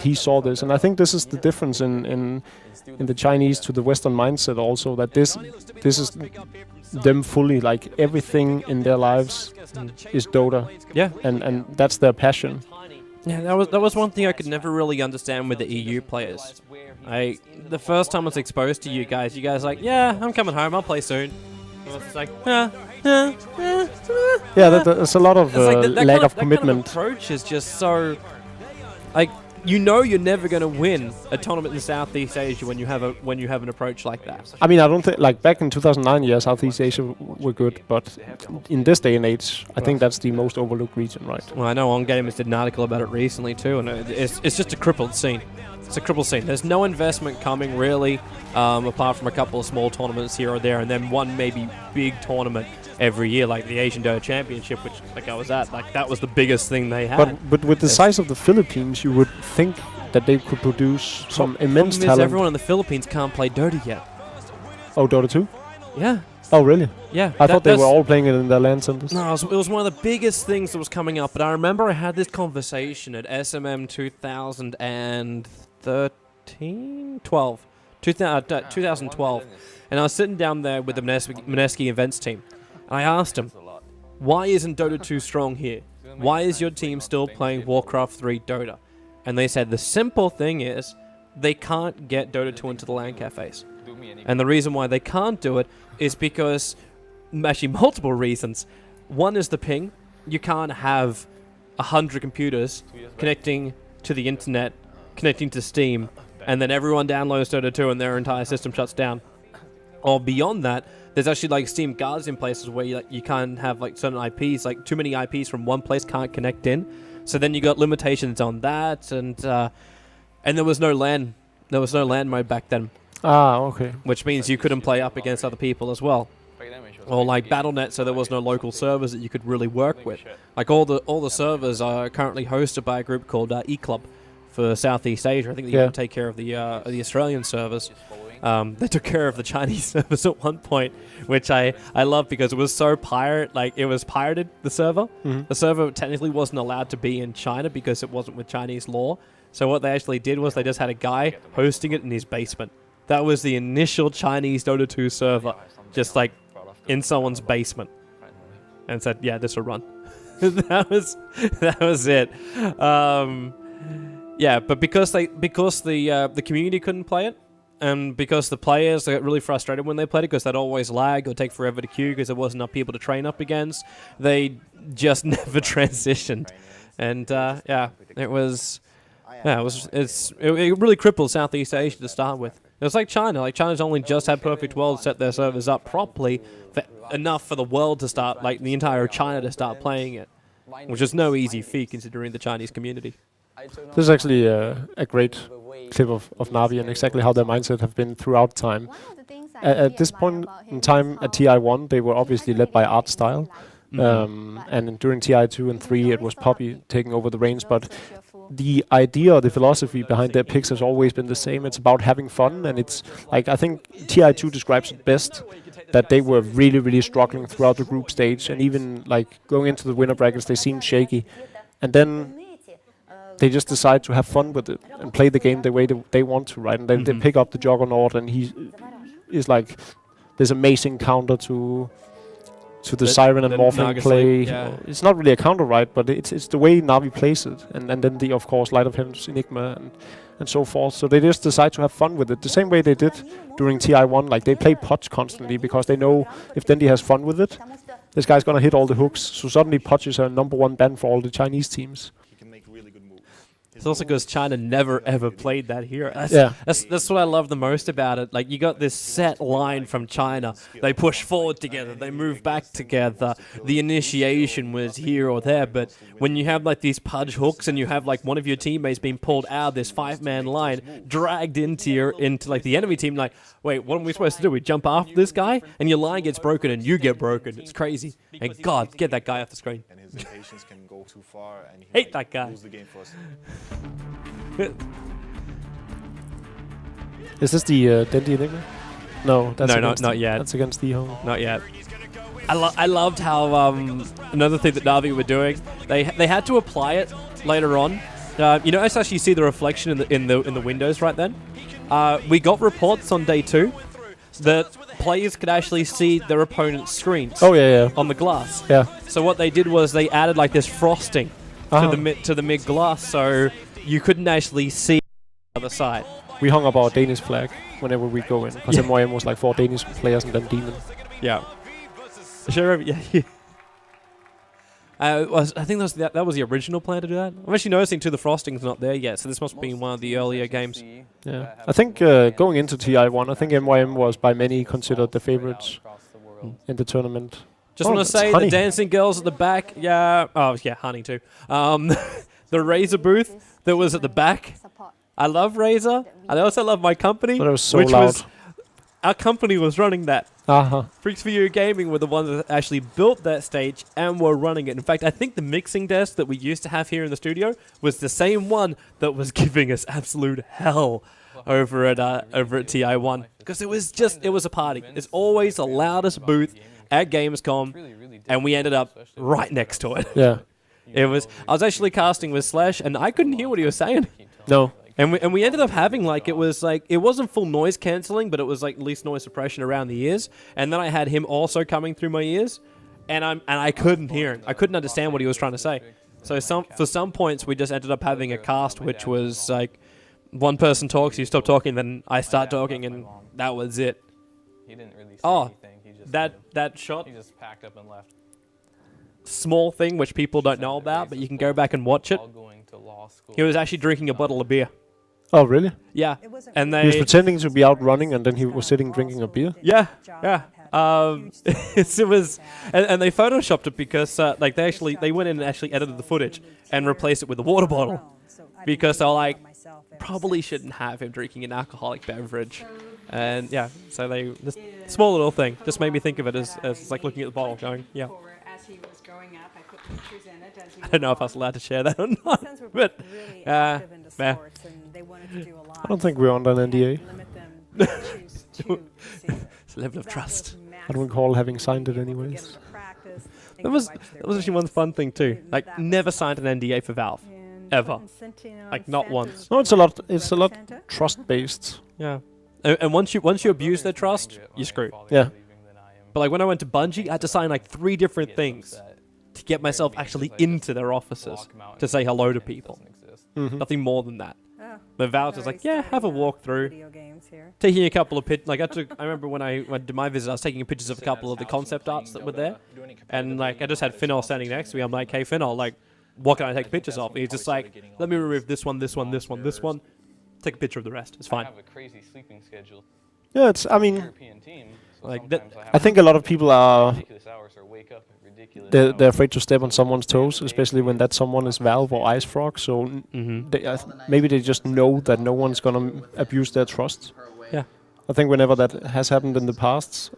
[SPEAKER 2] he saw this. And I think this is the difference in the Chinese to the Western mindset also, that this is them fully, like everything in their lives is Dota.
[SPEAKER 1] Yeah,
[SPEAKER 2] and that's their passion.
[SPEAKER 1] Yeah, that was one thing I could never really understand with the EU players. The first time I was exposed to you guys like, yeah, I'm coming home, I'll play soon. And I was just like,
[SPEAKER 2] yeah, there's a lot of
[SPEAKER 1] that
[SPEAKER 2] lack of
[SPEAKER 1] That kind
[SPEAKER 2] commitment.
[SPEAKER 1] of approach is just so, like, you know you're never going to win a tournament in Southeast Asia when you have an approach like that.
[SPEAKER 2] I mean, I don't think, like back in 2009, yeah, Southeast Asia were good, but in this day and age, I think that's the most overlooked region, right?
[SPEAKER 1] Well, I know On Gamers did an article about it recently too, and it's just a crippled scene. It's a crippled scene. There's no investment coming really, apart from a couple of small tournaments here or there, and then one maybe big tournament every year, like the Asian Dota Championship, which like I was at, like that was the biggest thing they had.
[SPEAKER 2] But with the size of the Philippines, you would think that they could produce some immense talent.
[SPEAKER 1] Everyone in the Philippines can't play Dota yet.
[SPEAKER 2] Oh, Dota 2?
[SPEAKER 1] Yeah,
[SPEAKER 2] Oh, really?
[SPEAKER 1] yeah.
[SPEAKER 2] I thought they were
[SPEAKER 1] that's-
[SPEAKER 2] all playing it in their LAN centers.
[SPEAKER 1] No, it was one of the biggest things that was coming up. But I remember I had this conversation at SMM 2013, 12, 2012, and I was sitting down there with the Mineski events team, and I asked them, "Why isn't Dota 2 strong here? Why is your team still playing Warcraft 3 Dota?" And they said the simple thing is they can't get Dota 2 into the LAN cafes. And the reason why they can't do it is because, actually multiple reasons. One is the ping. You can't have 100 computers connecting to the internet, connecting to Steam, and then everyone downloads Dota 2 and their entire system shuts down. Or beyond that, there's actually like Steam guards in places where you can't have like certain IPs, like too many IPs from one place can't connect in. So then you got limitations on that, and there was no LAN. There was no LAN mode back then.
[SPEAKER 2] Ah, okay.
[SPEAKER 1] Which means you couldn't play up against other people as well. Or like Battle.net, so there was no local servers that you could really work with. Like all the servers are currently hosted by a group called eClub for Southeast Asia. I think they even take care of the Australian servers. They took care of the Chinese servers at one point, which I love because it was so it was pirated, the server.
[SPEAKER 2] Mm-hmm.
[SPEAKER 1] The server technically wasn't allowed to be in China because it wasn't with Chinese law. So what they actually did was they just had a guy hosting it in his basement. That was the initial Chinese Dota 2 server, just like in someone's basement, and said, "Yeah, this will run." that was it. Yeah, but because the community couldn't play it, and because the players got really frustrated when they played it because they'd always lag or take forever to queue because there wasn't enough people to train up against, they just never transitioned, and it really crippled Southeast Asia to start with. It was like China. Like China's only just had Perfect World set their servers up properly, enough for the world to start, like the entire China to start playing it, which is no easy feat considering the Chinese community.
[SPEAKER 2] This is actually a great clip of Navi and exactly how their mindset have been throughout time. At this point in time at TI1, they were obviously led by art style. And during TI2 and 3, it was Poppy taking over the reins, but the idea or the philosophy behind their picks has always been the same. It's about having fun, and it's like, I think TI2 describes it best, that they were really, really struggling throughout the group stage, and even like going into the winner brackets, they seemed shaky. And then they just decide to have fun with it and play the game the way they want to, right? And then they pick up the Juggernaut, and he is like this amazing counter to the Siren and Morphling play.
[SPEAKER 1] Yeah.
[SPEAKER 2] It's not really a counter, right? But it's the way Navi plays it. And then the, of course, Light of Heaven's Enigma and so forth. So they just decide to have fun with it. The same way they did during TI1. Like, they play Pudge constantly because they know if Dendi has fun with it, this guy's going to hit all the hooks. So suddenly Pudge is a #1 ban for all the Chinese teams.
[SPEAKER 1] It's also because China never ever played that hero. That's what I love the most about it. Like, you got this set line from China. They push forward together. They move back together. The initiation was here or there. But when you have like these Pudge hooks and you have like one of your teammates being pulled out of this 5-man line, dragged into like the enemy team, like, wait, what are we supposed to do? We jump after this guy, and your line gets broken and you get broken. It's crazy. And God, get that guy off the screen.
[SPEAKER 10] And his impatience can go too far, and he
[SPEAKER 1] Hate that guy.
[SPEAKER 10] lose the game for us.
[SPEAKER 2] Is this the Dendi Enigma? No, that's
[SPEAKER 1] not yet.
[SPEAKER 2] That's against the home.
[SPEAKER 1] Not yet. I loved how another thing that Navi were doing. They had to apply it later on. You know, I actually see the reflection in the windows right then. We got reports on day 2 that players could actually see their opponent's screens.
[SPEAKER 2] Oh yeah.
[SPEAKER 1] On the glass.
[SPEAKER 2] Yeah.
[SPEAKER 1] So what they did was they added like this frosting to the mid glass, so you couldn't actually see the other side.
[SPEAKER 2] We hung up our Danish flag whenever we go in, because MYM was like 4 Danish players and then Demon.
[SPEAKER 1] Yeah. Sure. Yeah. I think that was the original plan to do that. I'm actually noticing too the frosting's not there yet, so this must be one of the earlier games.
[SPEAKER 2] Yeah. I think going into TI1, I think MYM was by many considered the favorites in the tournament.
[SPEAKER 1] Just want to say the dancing girls at the back. Yeah. Oh yeah, Honey too. The Razor booth that was at the back. I love Razor. I also love my company.
[SPEAKER 2] But it was so loud.
[SPEAKER 1] Our company was running that. Freaks for You Gaming were the ones that actually built that stage and were running it. In fact, I think the mixing desk that we used to have here in the studio was the same one that was giving us absolute hell. over at TI1 because it was a party. It's always the loudest booth at Gamescom, and we ended up right next to it.
[SPEAKER 2] Yeah.
[SPEAKER 1] I was actually casting with Slash, and I couldn't hear what he was saying.
[SPEAKER 2] No.
[SPEAKER 1] And we ended up having it wasn't full noise cancelling, but it was like least noise suppression around the ears. And then I had him also coming through my ears, and I couldn't hear him. I couldn't understand what he was trying to say. So for some points we just ended up having a cast which was like one person talks, you stop talking, then I start talking, and that was it.
[SPEAKER 7] He didn't really say anything. He just
[SPEAKER 1] that shot.
[SPEAKER 7] He just packed up and left.
[SPEAKER 1] Small thing which people don't know about, but you can go back and watch it. He was actually drinking a bottle of beer.
[SPEAKER 2] Oh, really?
[SPEAKER 1] Yeah, and
[SPEAKER 2] He was pretending to be out running, and then he was sitting drinking a beer.
[SPEAKER 1] Yeah. It was, and they photoshopped it because they went in and actually edited the footage and replaced it with a water bottle because they're like, probably shouldn't have him drinking an alcoholic beverage, and yeah, so this small little thing just made me think of it as like looking at the bottle, going, yeah. I don't know if I was allowed to share that or not, but
[SPEAKER 2] I don't think we're under an NDA.
[SPEAKER 1] It's a level of trust.
[SPEAKER 2] I don't recall having signed it anyways.
[SPEAKER 1] That was actually one fun thing too. Like, never signed an NDA for Valve, ever. Like, not once.
[SPEAKER 2] No, it's a lot trust based.
[SPEAKER 1] Yeah, and once you abuse their trust, you're screwed.
[SPEAKER 2] Yeah.
[SPEAKER 1] But like when I went to Bungie, I had to sign like 3 different things to get myself actually into their offices to say hello to people. Nothing more than that. But Valve was like, yeah, have a walkthrough. Taking a couple of I remember when I went to my visit, I was taking pictures of a couple of the concept arts that were there. And like I just had Finol standing next to me. I'm like, hey Finol, like, what can I take pictures of? And he's just like, let me remove this one, this one, this one, this one. Take a picture of the rest. It's fine.
[SPEAKER 7] I have a crazy sleeping schedule.
[SPEAKER 2] Yeah, I mean,
[SPEAKER 7] European team, so
[SPEAKER 1] like
[SPEAKER 2] I think a lot of people are
[SPEAKER 7] ridiculous hours or wake up at ridiculous
[SPEAKER 2] they're afraid to step on someone's toes, especially when that someone is Valve or Ice Frog. So maybe they just know that no one's gonna abuse their trust.
[SPEAKER 1] Yeah,
[SPEAKER 2] I think whenever that has happened in the past,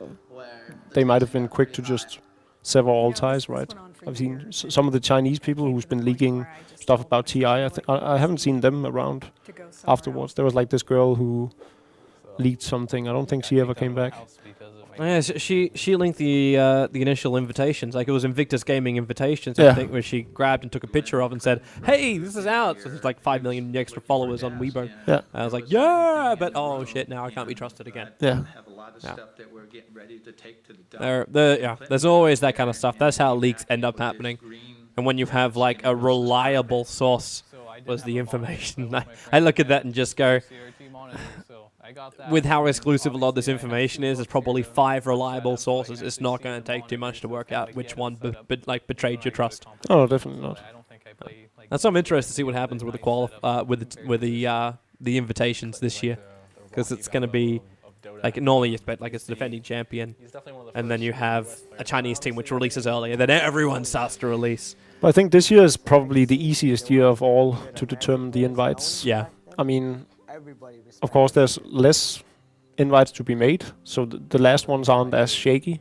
[SPEAKER 2] they might have been quick to just sever all ties. Right? I've seen some of the Chinese people who's been leaking stuff about TI. I haven't seen them around afterwards. There was like this girl who leaked something. I don't think she ever came back.
[SPEAKER 1] Yeah, she linked the initial invitations, like it was Invictus Gaming Invitations, I think, where she grabbed and took a picture of and said, "Hey, this is out." So there's like 5 million extra followers on Weibo.
[SPEAKER 2] Yeah,
[SPEAKER 1] I was like, yeah, but oh shit, now I can't be trusted again.
[SPEAKER 2] Yeah.
[SPEAKER 1] There's always that kind of stuff. That's how leaks end up happening, and when you have like a reliable source was the information. I look at that and just go, with how exclusive a lot of this information is, there's probably 5 reliable sources. It's not going to take too much to work out which one betrayed your trust.
[SPEAKER 2] Oh, definitely not.
[SPEAKER 1] That's why I'm interested to see what happens with the the invitations this year, because it's going to be like normally it's like the defending champion, and then you have a Chinese team which releases early, and then everyone starts to release.
[SPEAKER 2] I think this year is probably the easiest year of all to determine the invites.
[SPEAKER 1] Yeah.
[SPEAKER 2] I mean, of course, there's less invites to be made, so the last ones aren't as shaky.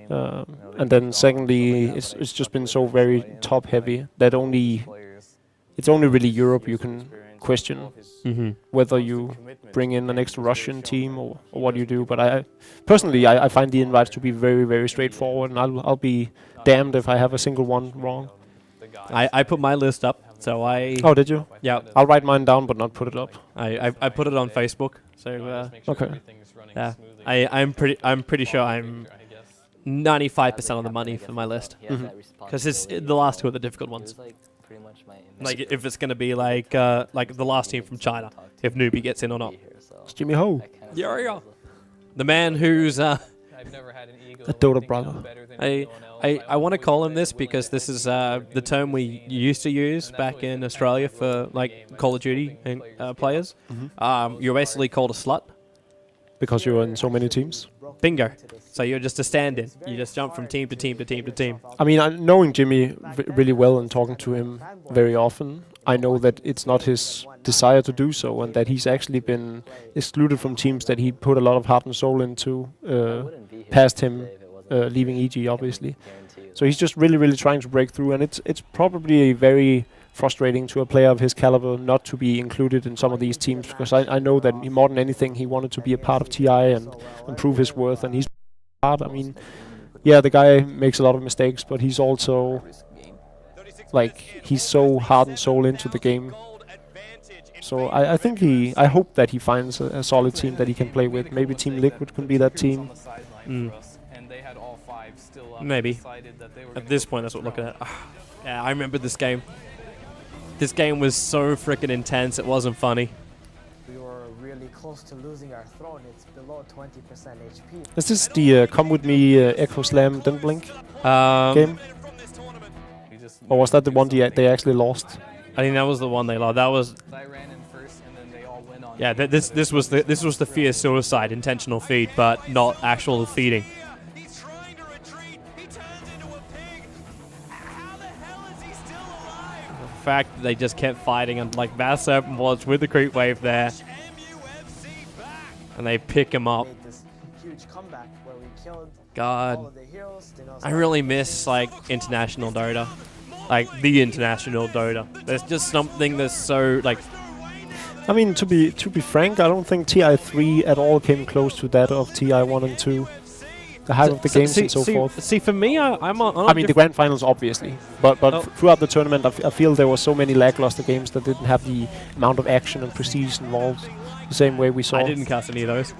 [SPEAKER 2] And then secondly, it's just been so very top heavy that it's only really Europe you can question whether you bring in an extra Russian team or what you do. But I personally find the invites to be very, very straightforward, and I'll be damned if I have a single one wrong.
[SPEAKER 1] I put my list up, so I...
[SPEAKER 2] Oh, did you?
[SPEAKER 1] Yeah.
[SPEAKER 2] I'll write mine down, but not put it up.
[SPEAKER 1] I put it on Facebook, so...
[SPEAKER 2] okay.
[SPEAKER 1] Yeah. I'm pretty sure I'm 95% of the money for my list. Because it's the last 2 are the difficult ones. Like, if it's going to be like the last team from China, if Newbie gets in or not.
[SPEAKER 2] It's Jimmy Ho.
[SPEAKER 1] Yeah. The man who's...
[SPEAKER 7] I've never had an ego
[SPEAKER 2] a Dota brother.
[SPEAKER 1] I want to call him this because this is the term we used to use back in Australia for like Call of Duty players. You're basically called a slut.
[SPEAKER 2] Because you're in so many teams?
[SPEAKER 1] Bingo. So you're just a stand-in. You just jump from team to team to team to team.
[SPEAKER 2] I mean, knowing Jimmy really well and talking to him very often, I know that it's not his desire to do so, and that he's actually been excluded from teams that he put a lot of heart and soul into, past him leaving EG, obviously. So he's just really, really trying to break through, and it's probably a very frustrating to a player of his caliber not to be included in some of these teams, because I know that more than anything he wanted to be a part of TI and prove his worth, and he's hard. I mean, yeah, the guy makes a lot of mistakes, but he's also like, he's so heart and soul into the game. So I think I hope that he finds a solid team that he can play with. Maybe Team Liquid can be that team.
[SPEAKER 1] Maybe. At this point, that's what we're looking at. Yeah, I remember this game. This game was so freaking intense, it wasn't funny.
[SPEAKER 11] We were really close to losing our throne. It's below 20% HP.
[SPEAKER 2] Is this the Come With Me Echo Slam Didn't Blink game? Or was that the one they actually lost?
[SPEAKER 1] I think that was the one they lost. That was... Yeah, this was the fear suicide intentional feed, but not actual feeding. The fact that they just kept fighting, and like Mass Serpent was with the creep wave there, and they pick him up. God, I really miss like international Dota, like the international Dota. There's just something that's so like.
[SPEAKER 2] I mean, to be frank, I don't think TI3 at all came close to that of TI1 and 2. The height of the games and so forth.
[SPEAKER 1] See, for me, I
[SPEAKER 2] mean, the grand finals, obviously. But throughout the tournament, I feel there were so many lackluster games that didn't have the amount of action and prestige involved the same way we saw.
[SPEAKER 1] I didn't cast any of those.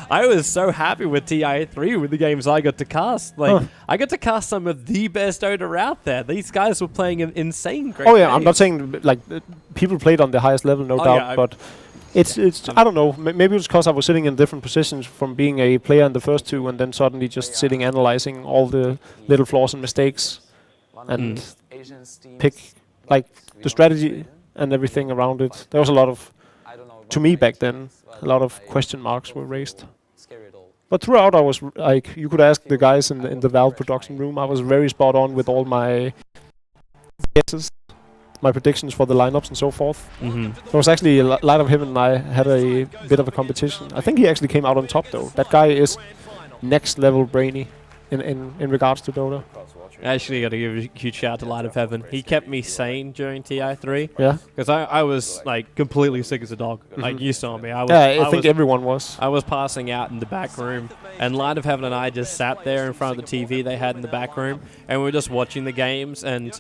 [SPEAKER 1] I was so happy with TI3 with the games I got to cast. Like, I got to cast some of the best Dota out there. These guys were playing an insane great games.
[SPEAKER 2] I'm not saying, like, people played on the highest level, no doubt,
[SPEAKER 1] yeah,
[SPEAKER 2] but... It's I don't know, maybe it's because I was sitting in different positions from being a player in the first two and then suddenly just sitting analyzing all the little flaws and mistakes and pick, like, the strategy and everything around it. There was a lot of, to me back then, a lot of question marks were raised. But throughout I was, like, you could ask the guys in the Valve production room, I was very spot on with all my guesses. My predictions for the lineups and so forth. There was actually a lot of him and I had a bit of a competition. I think he actually came out on top though. That guy is next level brainy in regards to Dota.
[SPEAKER 1] Actually, got to give a huge shout out to Light of Heaven. He kept me sane during TI3.
[SPEAKER 2] Yeah.
[SPEAKER 1] Because I was like completely sick as a dog. Like you saw me.
[SPEAKER 2] I think everyone was.
[SPEAKER 1] I was passing out in the back room, and Light of Heaven and I just sat there in front of the TV they had in the back room, and we were just watching the games. And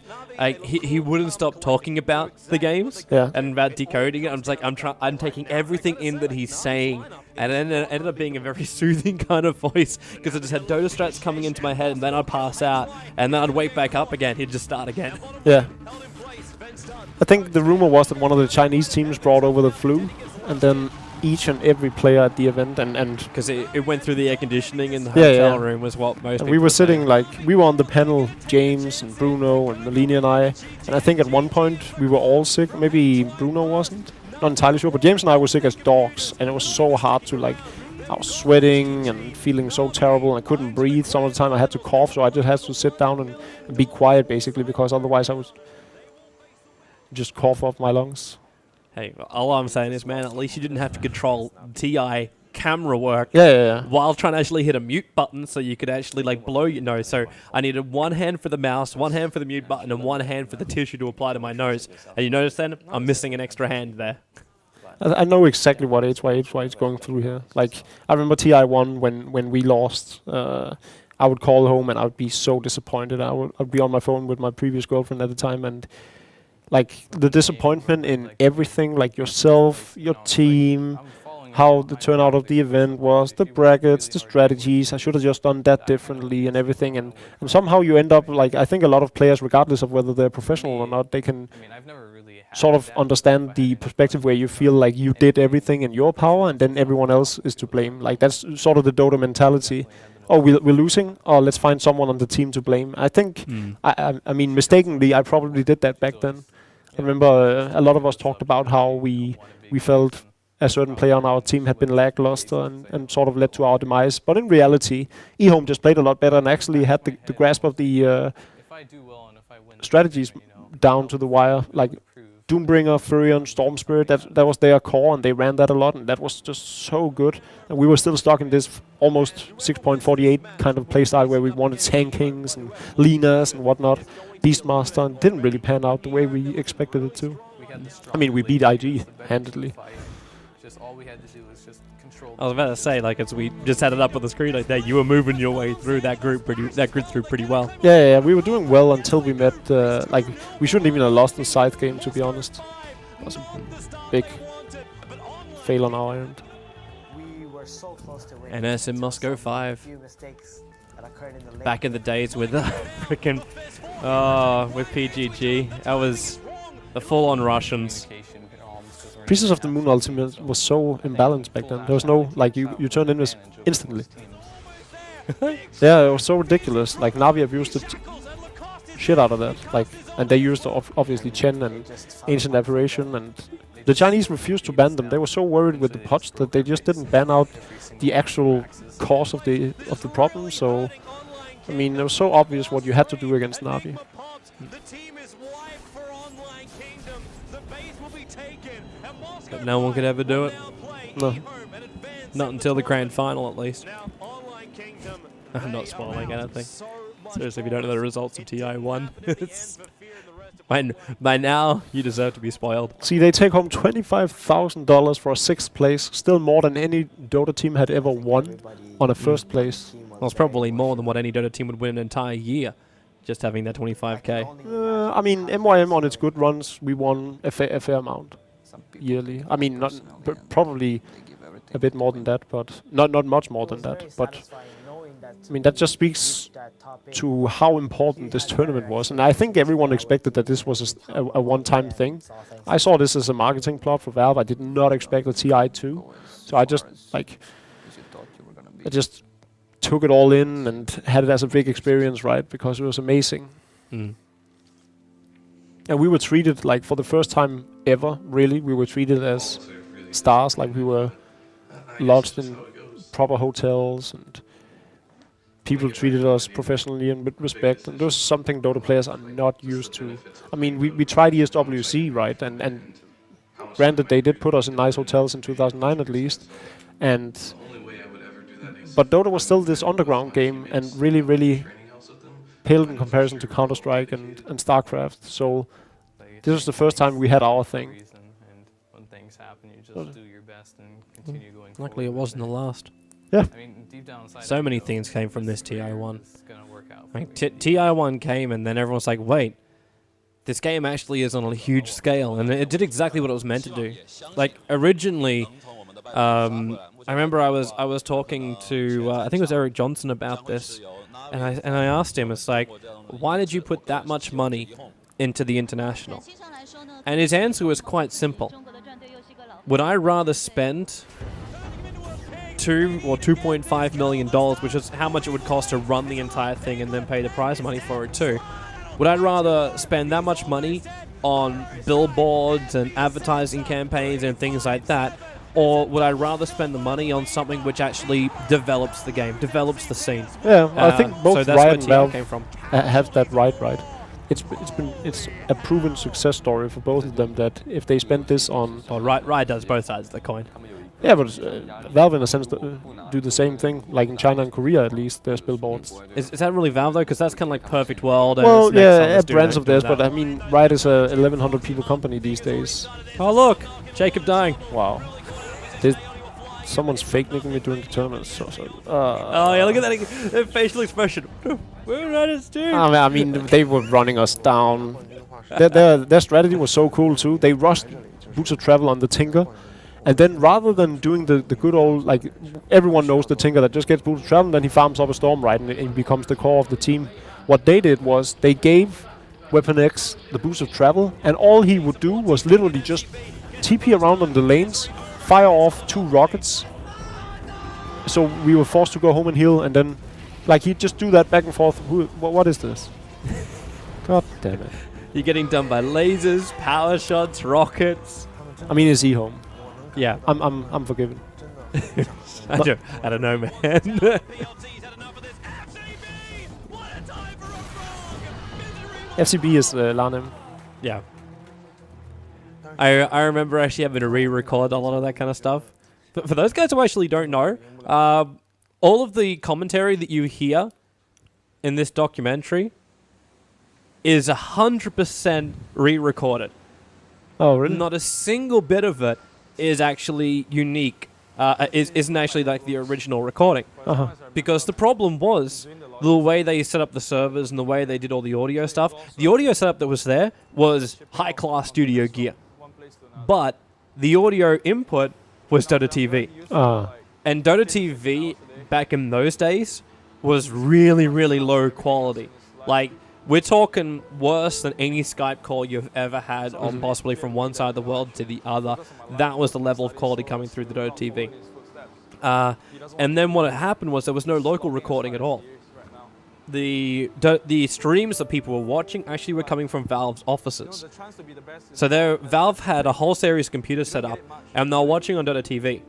[SPEAKER 1] he wouldn't stop talking about the games and about decoding it. I'm just like I'm taking everything in that he's saying. And it ended up being a very soothing kind of voice because I just had Dota strats coming into my head, and then I'd pass out, and then I'd wake back up again. He'd just start again.
[SPEAKER 2] Yeah. I think the rumor was that one of the Chinese teams brought over the flu, and then each and every player at the event and
[SPEAKER 1] because it went through the air conditioning in the hotel room was what most.
[SPEAKER 2] And we were sitting like we were on the panel, James and Bruno and Melina and I think at one point we were all sick. Maybe Bruno wasn't. Not entirely sure, but James and I were sick as dogs, and it was so hard to, like, I was sweating and feeling so terrible, and I couldn't breathe. Some of the time I had to cough, so I just had to sit down and be quiet, basically, because otherwise I would just cough off my lungs.
[SPEAKER 1] Hey, all I'm saying is, man, at least you didn't have to control TI camera work while trying to actually hit a mute button so you could actually like blow your nose. So I needed one hand for the mouse, one hand for the mute button, and one hand for the tissue to apply to my nose. And you notice then I'm missing an extra hand there.
[SPEAKER 2] I know exactly what HY is going through here. Like, I remember TI1 when we lost. I would call home and I would be so disappointed. I'd be on my phone with my previous girlfriend at the time, and like the disappointment in everything, like yourself, your team, how the turnout of the event was, the brackets, the strategies. I should have just done that differently and everything. And somehow you end up, like, I think a lot of players, regardless of whether they're professional or not, they can sort of understand the perspective where you feel like you did everything in your power and then everyone else is to blame. Like, that's sort of the Dota mentality. Oh, we're losing? Oh, let's find someone on the team to blame. I think, I mean, mistakenly, I probably did that back then. I remember a lot of us talked about how we felt a certain player on our team had been lackluster and sort of led to our demise. But in reality, eHome just played a lot better and actually had the grasp of the strategies down to the wire. Like, Doombringer, Furion, Storm Spirit. That was their core, and they ran that a lot, and that was just so good. And we were still stuck in this almost 6.48 kind of playstyle where we wanted Sand Kings and Linas and whatnot. Beastmaster, and didn't really pan out the way we expected it to. I mean, we beat IG handedly.
[SPEAKER 7] Just all we had to do was just control.
[SPEAKER 1] I was about to say, like, as we just had it up on the screen like that, you were moving your way through that group through pretty well.
[SPEAKER 2] Yeah, we were doing well until we met. Like, we shouldn't even have lost the side game, to be honest. It was a big fail on our end.
[SPEAKER 11] We were so close to winning.
[SPEAKER 1] And as in Moscow 5.
[SPEAKER 11] Few mistakes that occurred in the
[SPEAKER 1] Back in the days with freaking with PGG, that was the full-on Russians.
[SPEAKER 2] Pieces of the Moon Ultimate was so imbalanced back then. There was no, like, you turned in this instantly. Yeah, it was so ridiculous. Like, Navi abused the shit out of that. Like, and they used obviously Chen and Ancient Apparition, and the Chinese refused to ban them. They were so worried with the pots that they just didn't ban out the actual cause of the problem. So, I mean, it was so obvious what you had to do against Navi.
[SPEAKER 1] But no one could ever do it.
[SPEAKER 2] No.
[SPEAKER 1] Not until the grand final, at least. I'm not spoiling anything. Seriously, if you don't know the results of TI1, by now, you deserve to be spoiled.
[SPEAKER 2] See, they take home $25,000 for a 6th place, still more than any Dota team had ever won on a 1st place.
[SPEAKER 1] Well, it's probably more than what any Dota team would win an entire year, just having that 25k.
[SPEAKER 2] I mean, MYM on its good runs, we won a fair amount yearly. I mean, not probably a bit more than that, but not much more than that. But I mean, that just speaks to how important this tournament was, and I think everyone expected that this was a one-time thing. I saw this as a marketing plot for Valve. I did not expect a TI2, so I just took it all in and had it as a big experience, right? Because it was amazing. And we were treated, like, for the first time ever, really, we were treated as stars, like we were lodged in proper hotels, and people treated us professionally and with respect, and this is something Dota players are not used to. I mean, we tried ESWC, right, and granted they did put us in nice hotels in 2009 at least, but Dota was still this underground game and really, really paled in comparison to Counter-Strike and StarCraft. So this was the first time we had our thing.
[SPEAKER 7] And when things happen, you just do your best and continue going forward.
[SPEAKER 1] Luckily, it wasn't the last.
[SPEAKER 2] Yeah.
[SPEAKER 7] I mean, deep down inside,
[SPEAKER 1] so many things came from this TI1.
[SPEAKER 7] Work out
[SPEAKER 1] like, TI1 came, and then everyone was like, wait, this game actually is on a huge scale, and it did exactly what it was meant to do. Like, originally, I remember I was talking to, I think it was Eric Johnson about this, and I asked him, it's like, why did you put that much money into the International? And his answer was quite simple. Would I rather spend $2 or $2.5 million, which is how much it would cost to run the entire thing and then pay the prize money for it too? Would I rather spend that much money on billboards and advertising campaigns and things like that, or would I rather spend the money on something which actually develops the game, develops the scene?
[SPEAKER 2] Yeah, I think both
[SPEAKER 1] so that's
[SPEAKER 2] Riot
[SPEAKER 1] where
[SPEAKER 2] and
[SPEAKER 1] TI
[SPEAKER 2] Valve
[SPEAKER 1] came from.
[SPEAKER 2] have that right. It's a proven success story for both of them that if they spend this on...
[SPEAKER 1] Well, Riot does both sides of the coin.
[SPEAKER 2] Yeah, but Valve in a sense do the same thing, like in China and Korea at least, there's billboards.
[SPEAKER 1] Is that really Valve though? Because that's kind of like Perfect World. And
[SPEAKER 2] Well, yeah, brands
[SPEAKER 1] doing
[SPEAKER 2] of theirs,
[SPEAKER 1] that.
[SPEAKER 2] but I mean, Riot is a 1,100 people company these days.
[SPEAKER 1] Oh look, Jacob dying.
[SPEAKER 2] Wow. Someone's fake nicking me during the tournament. So
[SPEAKER 1] oh yeah, look at that facial expression. We're not as team.
[SPEAKER 2] I mean, they were running us down. Their strategy was so cool too. They rushed Boots of Travel on the Tinker, and then rather than doing the good old, like, everyone knows the Tinker that just gets Boots of Travel, and then he farms up a Storm, right, and he becomes the core of the team. What they did was they gave Weapon X the Boost of Travel, and all he would do was literally just TP around on the lanes, fire off 2 rockets. So we were forced to go home and heal, and then, like, he'd just do that back and forth. What is this? God damn it.
[SPEAKER 1] You're getting done by lasers, power shots, rockets.
[SPEAKER 2] I mean, is he home?
[SPEAKER 1] Yeah.
[SPEAKER 2] I'm forgiven.
[SPEAKER 1] I don't know, man.
[SPEAKER 2] FCB is Larnem.
[SPEAKER 1] Yeah. I remember actually having to re-record a lot of that kind of stuff. But for those guys who actually don't know, all of the commentary that you hear in this documentary is 100% re-recorded.
[SPEAKER 2] Oh, really?
[SPEAKER 1] Not a single bit of it is actually unique. Isn't actually like the original recording. Because the problem was the way they set up the servers and the way they did all the audio stuff. The audio setup that was there was high-class studio gear. But the audio input was Dota TV. And Dota TV back in those days was really, really low quality. Like, we're talking worse than any Skype call you've ever had on possibly from one side of the world to the other. That was the level of quality coming through the Dota TV. And then what had happened was there was no local recording at all. The streams that people were watching actually were coming from Valve's offices. So Valve had a whole series of computers set up, and they were watching on Dota TV.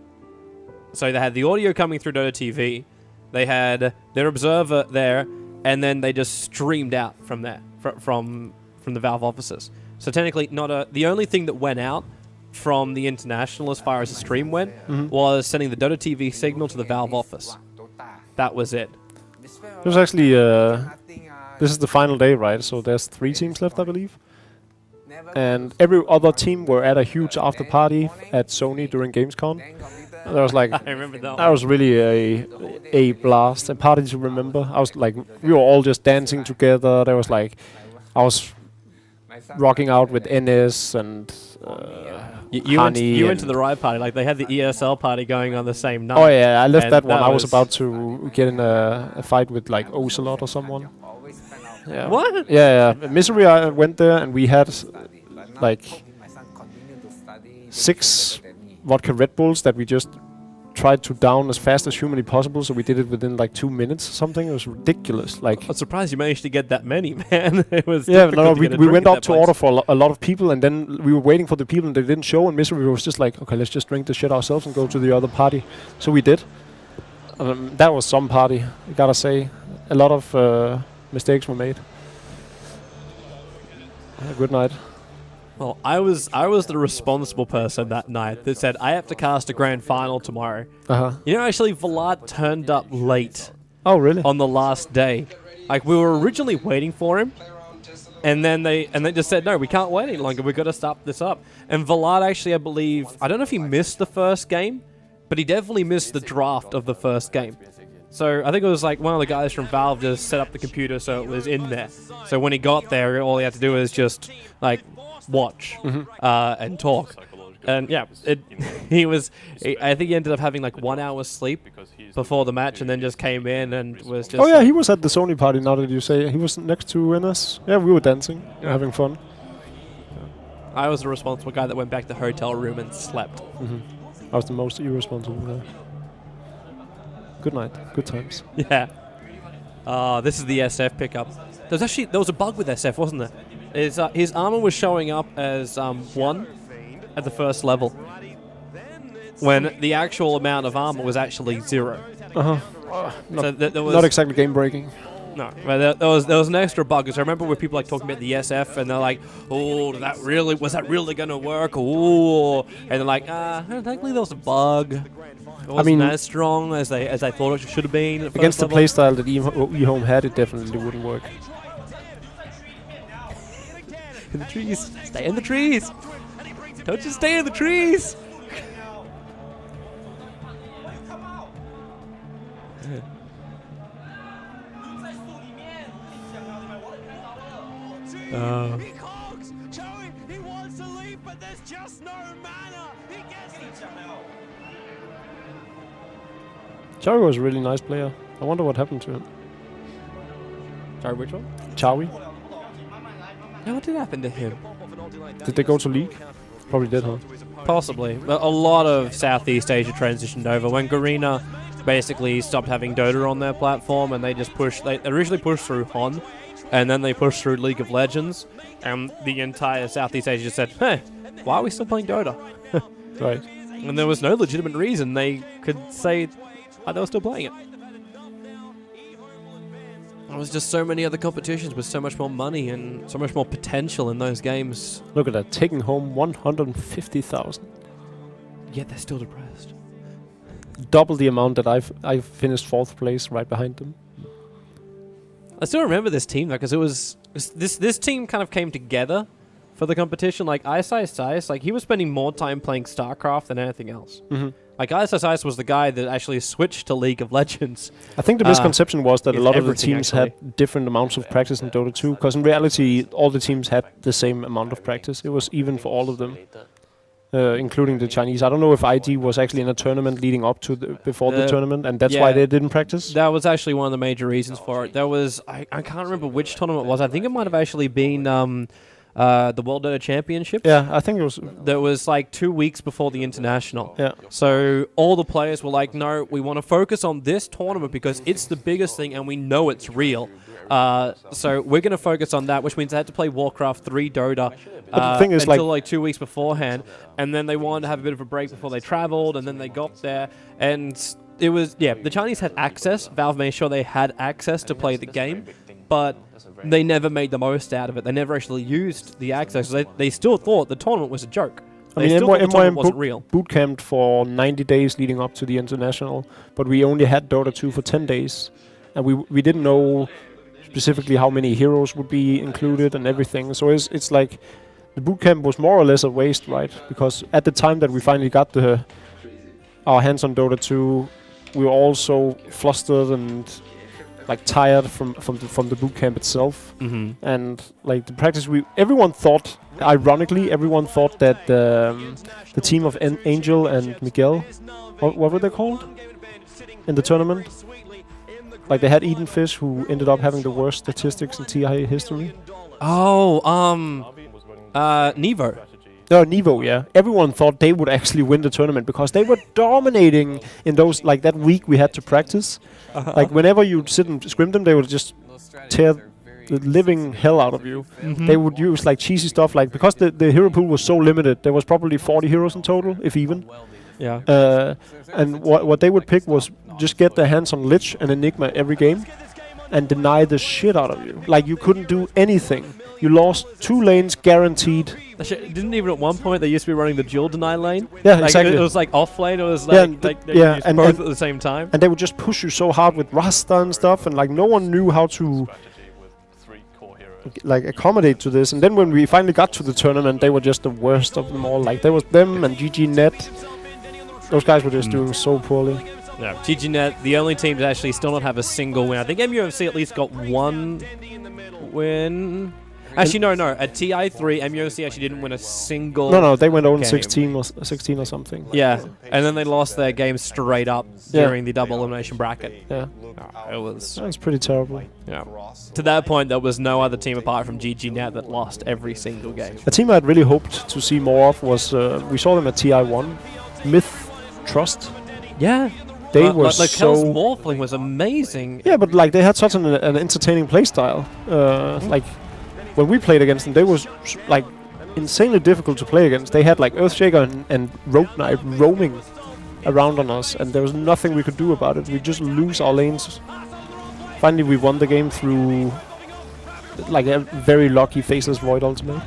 [SPEAKER 1] So they had the audio coming through Dota TV, they had their observer there, and then they just streamed out from there, from the Valve offices. So technically, the only thing that went out from the international as far as the stream went was sending the Dota TV signal to the Valve office. That was it.
[SPEAKER 2] There's actually, this is the final day, right? So there's 3 teams left, I believe. And every other team were at a huge after party at Sony during Gamescom. And there was like,
[SPEAKER 1] I remember that.
[SPEAKER 2] That was really a blast, a party to remember. I was like, we were all just dancing together. There was like, I was rocking out with NS and
[SPEAKER 1] you went to the right party. Like they had the ESL party going on the same night.
[SPEAKER 2] Oh yeah, I left that one. I was about to get in a fight with like Ocelot or someone. Yeah.
[SPEAKER 1] What?
[SPEAKER 2] Yeah. Misery, I went there and we had like 6 vodka Red Bulls that we just tried to down as fast as humanly possible. So we did it within like 2 minutes or something. It was ridiculous. Like,
[SPEAKER 1] I'm surprised you managed to get that many, man. It was
[SPEAKER 2] we went up to order for a lot of people, and then we were waiting for the people, and they didn't show. And Misery was just like, okay, let's just drink the shit ourselves and go to the other party. So we did. That was some party, I gotta say. A lot of mistakes were made. Good night.
[SPEAKER 1] Well, I was the responsible person that night that said, I have to cast a grand final tomorrow. You know, actually, Vlad turned up late.
[SPEAKER 2] Oh, really?
[SPEAKER 1] On the last day. Like, we were originally waiting for him, and then they just said, no, we can't wait any longer. We've got to stop this up. And Vlad actually, I believe, I don't know if he missed the first game, but he definitely missed the draft of the first game. So I think it was like one of the guys from Valve just set up the computer so it was in there. So when he got there, all he had to do was just, like, watch and talk. And yeah, I think he ended up having like 1 hour's sleep before the match, and then just came in and was just...
[SPEAKER 2] Oh yeah, he was at the Sony party, now that you say. He was next to NS. Yeah, we were dancing, having fun.
[SPEAKER 1] I was the responsible guy that went back to the hotel room and slept.
[SPEAKER 2] I was the most irresponsible guy. Good night. Good times.
[SPEAKER 1] Yeah. This is the SF pickup. There was a bug with SF, wasn't there? His armor was showing up as 1 at the first level, when the actual amount of armor was actually 0. So there was
[SPEAKER 2] not exactly game breaking.
[SPEAKER 1] No, but there was an extra bug. Because I remember where people like talking about the SF, and they're like, "Oh, was that really gonna work?" Oh, and they're like, technically there was a bug. It wasn't as strong as I thought it should have been.
[SPEAKER 2] Against the playstyle that eHome had, it definitely wouldn't work.
[SPEAKER 1] In the trees, stay in the trees. Don't just stay in the trees.
[SPEAKER 12] He cogs! Joey, he wants to leave, but there's just no mana! He gets it!
[SPEAKER 2] Chowi was a really nice player. I wonder what happened to him.
[SPEAKER 1] Sorry, which one?
[SPEAKER 2] Chowi.
[SPEAKER 1] Yeah, what did happen to him?
[SPEAKER 2] Did they go to League? Probably did, huh?
[SPEAKER 1] Possibly. A lot of Southeast Asia transitioned over. When Garena basically stopped having Dota on their platform, and they just they originally pushed through HON, and then they pushed through League of Legends, and the entire Southeast Asia said, hey, why are we still playing Dota?
[SPEAKER 2] Right.
[SPEAKER 1] And there was no legitimate reason they could say why they were still playing it. There was just so many other competitions with so much more money and so much more potential in those games.
[SPEAKER 2] Look at that, taking home 150,000.
[SPEAKER 1] Yet they're still depressed.
[SPEAKER 2] Double the amount that I've finished 4th place right behind them.
[SPEAKER 1] I still remember this team though, because it was this team kind of came together for the competition. Like Ice, like he was spending more time playing StarCraft than anything else. Like Ice was the guy that actually switched to League of Legends.
[SPEAKER 2] I think the misconception was that a lot of the teams
[SPEAKER 1] actually.
[SPEAKER 2] had different amounts of practice in Dota 2, because in reality all the teams had the same amount of practice. It was even for all of them. Including the Chinese. I don't know if ID was actually in a tournament leading up to before the tournament, and that's why they didn't practice.
[SPEAKER 1] That was actually one of the major reasons for it. There was I can't remember which tournament it was. I think it might have actually been the World Dota Championships.
[SPEAKER 2] Yeah, I think it was.
[SPEAKER 1] That was like 2 weeks before the international.
[SPEAKER 2] Yeah.
[SPEAKER 1] So all the players were like, "No, we want to focus on this tournament because it's the biggest thing, and we know it's real. So we're going to focus on that," which means they had to play Warcraft 3 Dota
[SPEAKER 2] the thing is,
[SPEAKER 1] until like 2 weeks beforehand, and then they wanted to have a bit of a break before they traveled, and then they got there, and it was the Chinese had access. Valve made sure they had access to play the game, but they never made the most out of it. They never actually used the access. They still thought the tournament was a joke.
[SPEAKER 2] I mean,
[SPEAKER 1] tournament wasn't real.
[SPEAKER 2] Boot camped for 90 days leading up to the international, but we only had Dota 2 for 10 days, and we didn't know specifically how many heroes would be included and everything. So it's like the boot camp was more or less a waste, right? Because at the time that we finally got our hands on Dota 2, we were all so flustered and like tired from the boot camp itself. And like the practice, everyone thought that the team of Angel and Miguel, what were they called in the tournament? Like they had Eden Fish, who ended up having the worst statistics in TI history.
[SPEAKER 1] Oh, Nevo.
[SPEAKER 2] No, Nevo, yeah. Everyone thought they would actually win the tournament because they were dominating in those, like that week we had to practice. Like whenever you'd sit and scrim them, they would just tear the living hell out of you. They would use like cheesy stuff, like because the hero pool was so limited, there was probably 40 heroes in total, if even.
[SPEAKER 1] Yeah.
[SPEAKER 2] And what they would pick was just get their hands on Lich and Enigma every game and deny the shit out of you. Like you couldn't do anything. You lost 2 lanes guaranteed.
[SPEAKER 1] Didn't even at one point they used to be running the dual deny lane?
[SPEAKER 2] Yeah,
[SPEAKER 1] like
[SPEAKER 2] exactly.
[SPEAKER 1] It was like off lane. It was like,
[SPEAKER 2] and
[SPEAKER 1] both at the same time.
[SPEAKER 2] And they would just push you so hard with Rasta and stuff, and like no one knew how to like accommodate to this. And then when we finally got to the tournament, they were just the worst of them all. Like there was them and GG Net. Those guys were just doing so poorly.
[SPEAKER 1] Yeah, GG Net, the only team to actually still not have a single win. I think MUFC at least got 1 win. Actually, no. At TI3, MUFC actually didn't win a single.
[SPEAKER 2] No, they went on
[SPEAKER 1] game.
[SPEAKER 2] 16 or something.
[SPEAKER 1] Yeah, and then they lost their game straight up during the double elimination bracket.
[SPEAKER 2] Yeah,
[SPEAKER 1] it was.
[SPEAKER 2] That's pretty terrible.
[SPEAKER 1] Yeah. To that point, there was no other team apart from GG Net that lost every single game.
[SPEAKER 2] A team I'd really hoped to see more of was we saw them at TI1, Myth Trust.
[SPEAKER 1] Yeah.
[SPEAKER 2] They were
[SPEAKER 1] like
[SPEAKER 2] so...
[SPEAKER 1] Kel's morphling was amazing.
[SPEAKER 2] Yeah, but like they had such an entertaining playstyle. Like when we played against them, they was like insanely difficult to play against. They had like Earthshaker and Rogue Knight roaming around on us, and there was nothing we could do about it. We just lose our lanes. Finally, we won the game through like a very lucky Faceless Void ultimate.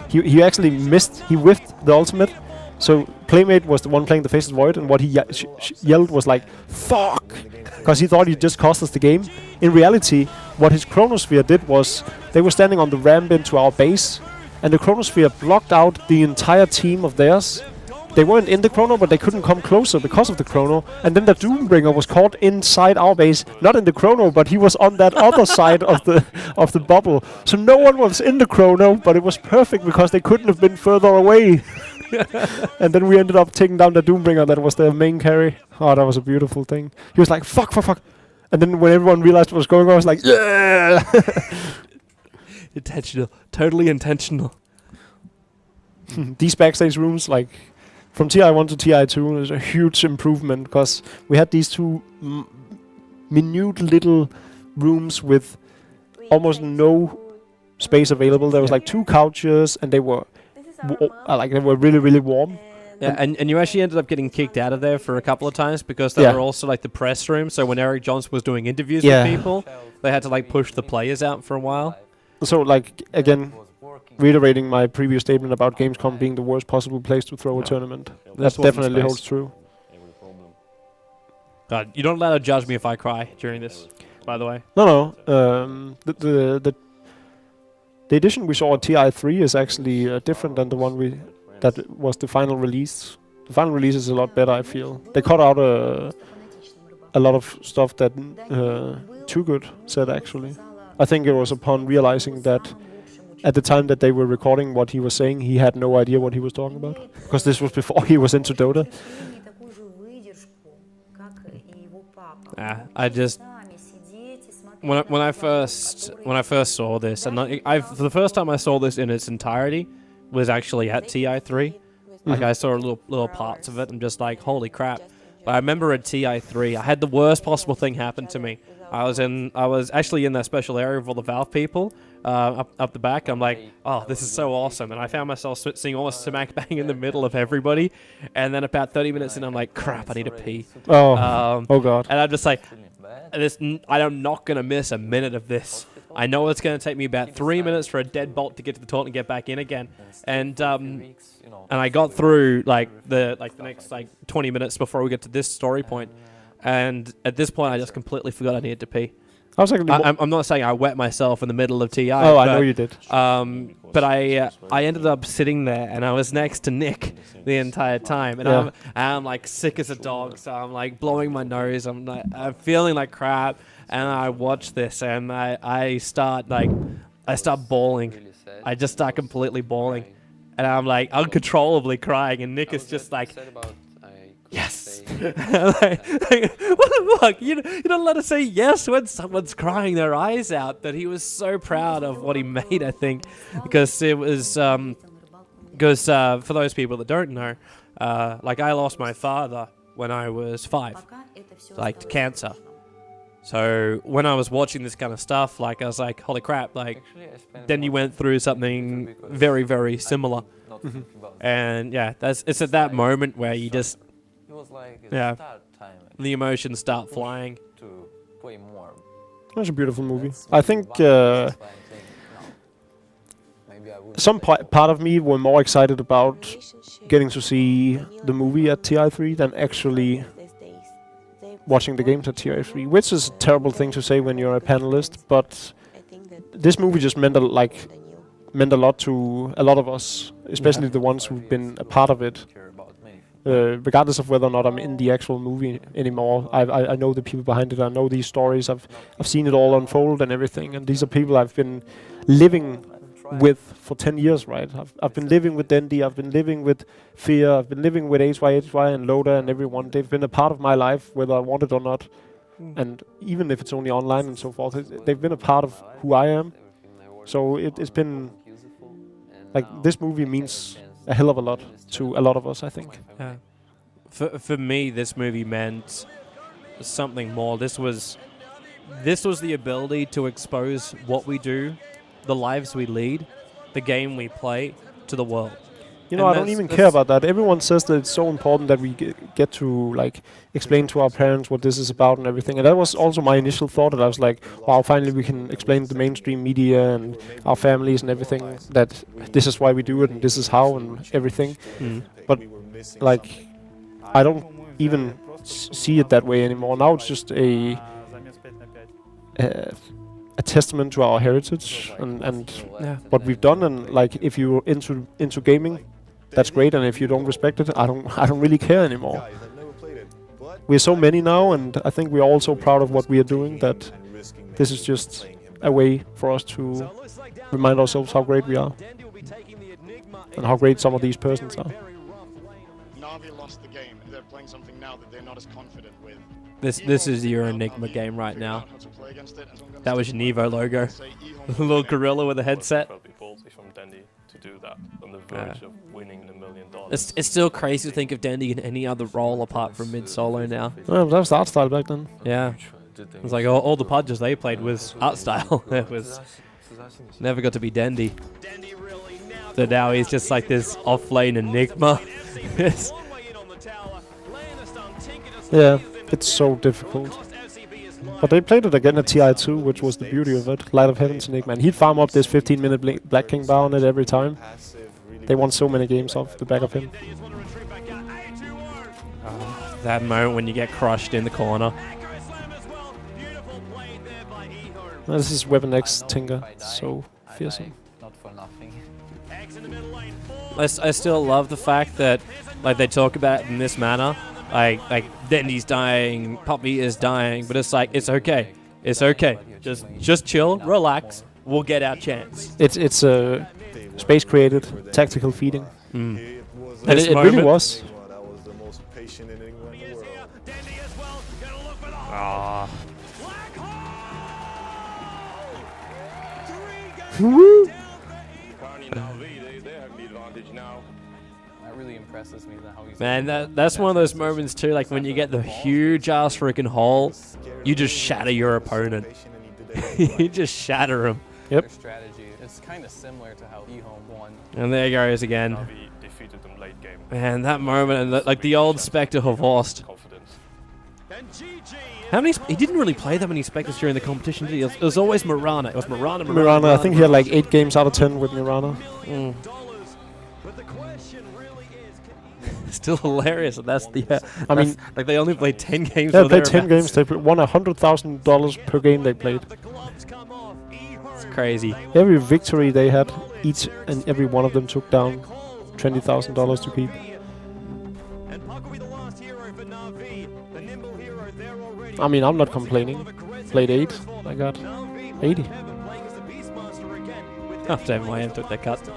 [SPEAKER 2] He actually missed. He whiffed the ultimate. So Playmate was the one playing the Faceless Void, and what he yelled was like, "Fuck!" because he thought he just cost us the game. In reality, what his Chronosphere did was they were standing on the ramp into our base, and the Chronosphere blocked out the entire team of theirs. They weren't in the Chrono, but they couldn't come closer because of the Chrono. And then the Doombringer was caught inside our base, not in the Chrono, but he was on that other side of the bubble. So no one was in the Chrono, but it was perfect because they couldn't have been further away. And then we ended up taking down the Doombringer that was their main carry. Oh, that was a beautiful thing. He was like, fuck. And then when everyone realized what was going on, I was like, yeah!
[SPEAKER 1] Intentional. Totally intentional.
[SPEAKER 2] These backstage rooms, like, from TI1 to TI2 is a huge improvement because we had these 2 minute little rooms with almost no space available. There was like 2 couches, and they were they were really, really warm.
[SPEAKER 1] Yeah, and you actually ended up getting kicked out of there for a couple of times because they were also like the press room. So when Eric Johnson was doing interviews with people, they had to like push the players out for a while.
[SPEAKER 2] So like again, reiterating my previous statement about Gamescom being the worst possible place to throw a tournament. That definitely holds true.
[SPEAKER 1] God, you're not allowed to judge me if I cry during this, by the way.
[SPEAKER 2] No. The edition we saw at TI3 is actually different than the one that was the final release. The final release is a lot better, I feel. They cut out a lot of stuff that Too Good said, actually. I think it was upon realizing that at the time that they were recording what he was saying, he had no idea what he was talking about. Because this was before he was into Dota.
[SPEAKER 1] I just... When I first saw this, and for the first time I saw this in its entirety was actually at TI3. Like I saw little parts of it and just like, holy crap. But I remember at TI3, I had the worst possible thing happen to me. I was actually in that special area with all the Valve people up the back. I'm like, oh, this is so awesome. And I found myself sitting almost smack bang in the middle of everybody. And then about 30 minutes in, I'm like, crap, I need to pee.
[SPEAKER 2] Oh God.
[SPEAKER 1] And I'm just like, I'm not going to miss a minute of this. I know it's going to take me about 3 minutes for a deadbolt to get to the toilet and get back in again. And I got through like the next 20 minutes before we get to this story point. And at this point, I just completely forgot I needed to pee. I'm not saying I wet myself in the middle of TI.
[SPEAKER 2] Oh, I know you did.
[SPEAKER 1] But I ended up sitting there, and I was next to Nick the entire time, and I'm like sick as a dog. So I'm like blowing my nose. I'm feeling like crap, and I watch this, and I start bawling. I just start completely bawling, and I'm like uncontrollably crying, and Nick is just like, yes. What the fuck? You're not allowed to say yes when someone's crying their eyes out. That he was so proud of what he made, I think, because it was for those people that don't know, like I lost my father when I was 5, like to cancer. So when I was watching this kind of stuff, like I was like, holy crap! Like then you went through something very, very similar, and yeah, it's at that moment where you just. The emotions start flying.
[SPEAKER 2] That's a beautiful movie. I think some part of me were more excited about getting to see the movie at TI3 than actually watching the games at TI3, which is a terrible thing to say when you're a panelist, but this movie just meant a lot to a lot of us, especially the ones who've been a part of it. Regardless of whether or not I'm in the actual movie anymore, I know the people behind it. I know these stories. I've seen it all unfold and everything. And these are people I've been living with for 10 years, right? I've been living with Dendy. I've been living with Fear. I've been living with HY and Loda and everyone. They've been a part of my life, whether I want it or not. And even if it's only online and so forth, they've been a part of who I am. So it's been like this movie means a hell of a lot to a lot of us, I think.
[SPEAKER 1] Yeah. For me, this movie meant something more. This was the ability to expose what we do, the lives we lead, the game we play, to the world.
[SPEAKER 2] You know, I don't even care about that. Everyone says that it's so important that we get to like explain to our parents what this is about and everything. And that was also my initial thought. That I was like, wow, finally we can explain to the mainstream media and our families and everything that this is why we do it and this is how and everything. But like, I don't even see it that way anymore. Now it's just a testament to our heritage and what we've done. And like, if you're into gaming, that's great, and if you don't respect it, I don't really care anymore. We're so many now, and I think we're all so proud of what we are doing that this is just a way for us to remind ourselves how great we are and how great some of these persons are.
[SPEAKER 10] Na'Vi lost the game. They're playing something now that they're not as confident with.
[SPEAKER 1] This is your Enigma game right now. That was your Nevo logo. The little gorilla with a headset.
[SPEAKER 13] Do that on the verge of winning $1 million.
[SPEAKER 1] It's still crazy to think of Dandy in any other role apart from mid solo now.
[SPEAKER 2] Well, that was the art style back then.
[SPEAKER 1] Yeah, it was like all the Pudges they played was art style. It was never got to be Dandy.
[SPEAKER 12] Dandy really now
[SPEAKER 1] that now he's just like this off-lane enigma. It's-
[SPEAKER 2] Yeah, it's so difficult. But they played it again at TI2, which was the beauty of it. Light of Heaven's Enigma. And he'd farm up this 15-minute Black King bar on it every time. They won so many games off the back of him.
[SPEAKER 1] that moment when you get crushed in the corner.
[SPEAKER 2] This is Weapon X Tinker. So fearsome.
[SPEAKER 7] Not for nothing.
[SPEAKER 1] I still love the fact that, like, they talk about it in this manner, like Dendy's dying, Puppy is dying, but it's like, it's okay, just chill, relax, we'll get our chance.
[SPEAKER 2] It's space created tactical feeding, and it really was.
[SPEAKER 1] Woo!
[SPEAKER 7] That really impresses me how he's
[SPEAKER 1] Man, that's one of those moments too, like when you get the huge ass freaking hole, you just shatter your opponent. You just shatter him.
[SPEAKER 2] Yep.
[SPEAKER 7] Their strategy. It's kind of similar to how eHome won.
[SPEAKER 1] And there goes again.
[SPEAKER 13] Defeated them late game.
[SPEAKER 1] Man, that moment, and like the old Spectre Horst. How many? He didn't really play that many Spectres during the competition, did he? It was always Mirana. It was Mirana.
[SPEAKER 2] Mirana, I think he had like 8 games out of 10 with Mirana.
[SPEAKER 1] Still hilarious, and that's the.
[SPEAKER 2] I mean,
[SPEAKER 1] like they only played 10 games.
[SPEAKER 2] Yeah, they played 10 games. They won $100,000 per game they played.
[SPEAKER 1] It's crazy.
[SPEAKER 2] Every victory they had, each and every one of them took down $20,000 to keep. I mean, I'm not complaining. Played 8, I got 80.
[SPEAKER 1] Oh, damn, my took that cut.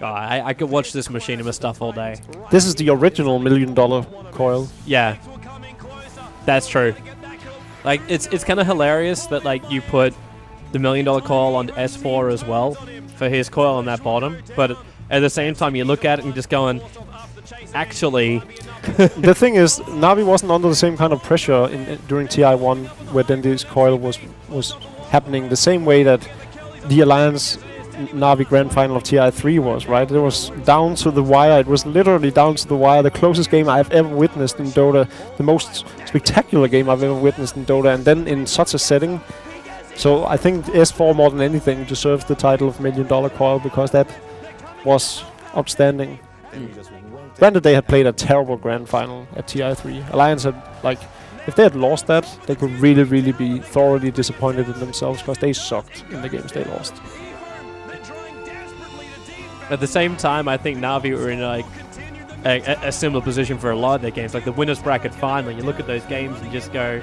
[SPEAKER 1] Oh, I could watch this Machinima stuff all day.
[SPEAKER 2] This is the original $1 million coil.
[SPEAKER 1] Yeah, that's true. Like, it's kind of hilarious that like you put the $1 million coil on S4 as well for his coil on that bottom, but at the same time you look at it and just going, actually.
[SPEAKER 2] The thing is, Navi wasn't under the same kind of pressure during TI1, where Dendy's coil was happening the same way that the Alliance Navi Grand Final of TI3 was, right? It was down to the wire. It was literally down to the wire. The closest game I've ever witnessed in Dota. The most spectacular game I've ever witnessed in Dota. And then in such a setting. So I think S4 more than anything deserves the title of $1 million coil, because that was outstanding. Granted, they had played a terrible Grand Final at TI3. Alliance had, like, if they had lost that, they could really, really be thoroughly disappointed in themselves, because they sucked in the games they lost.
[SPEAKER 1] At the same time, I think Navi were in like a similar position for a lot of their games. Like the winners bracket final, you look at those games and just go.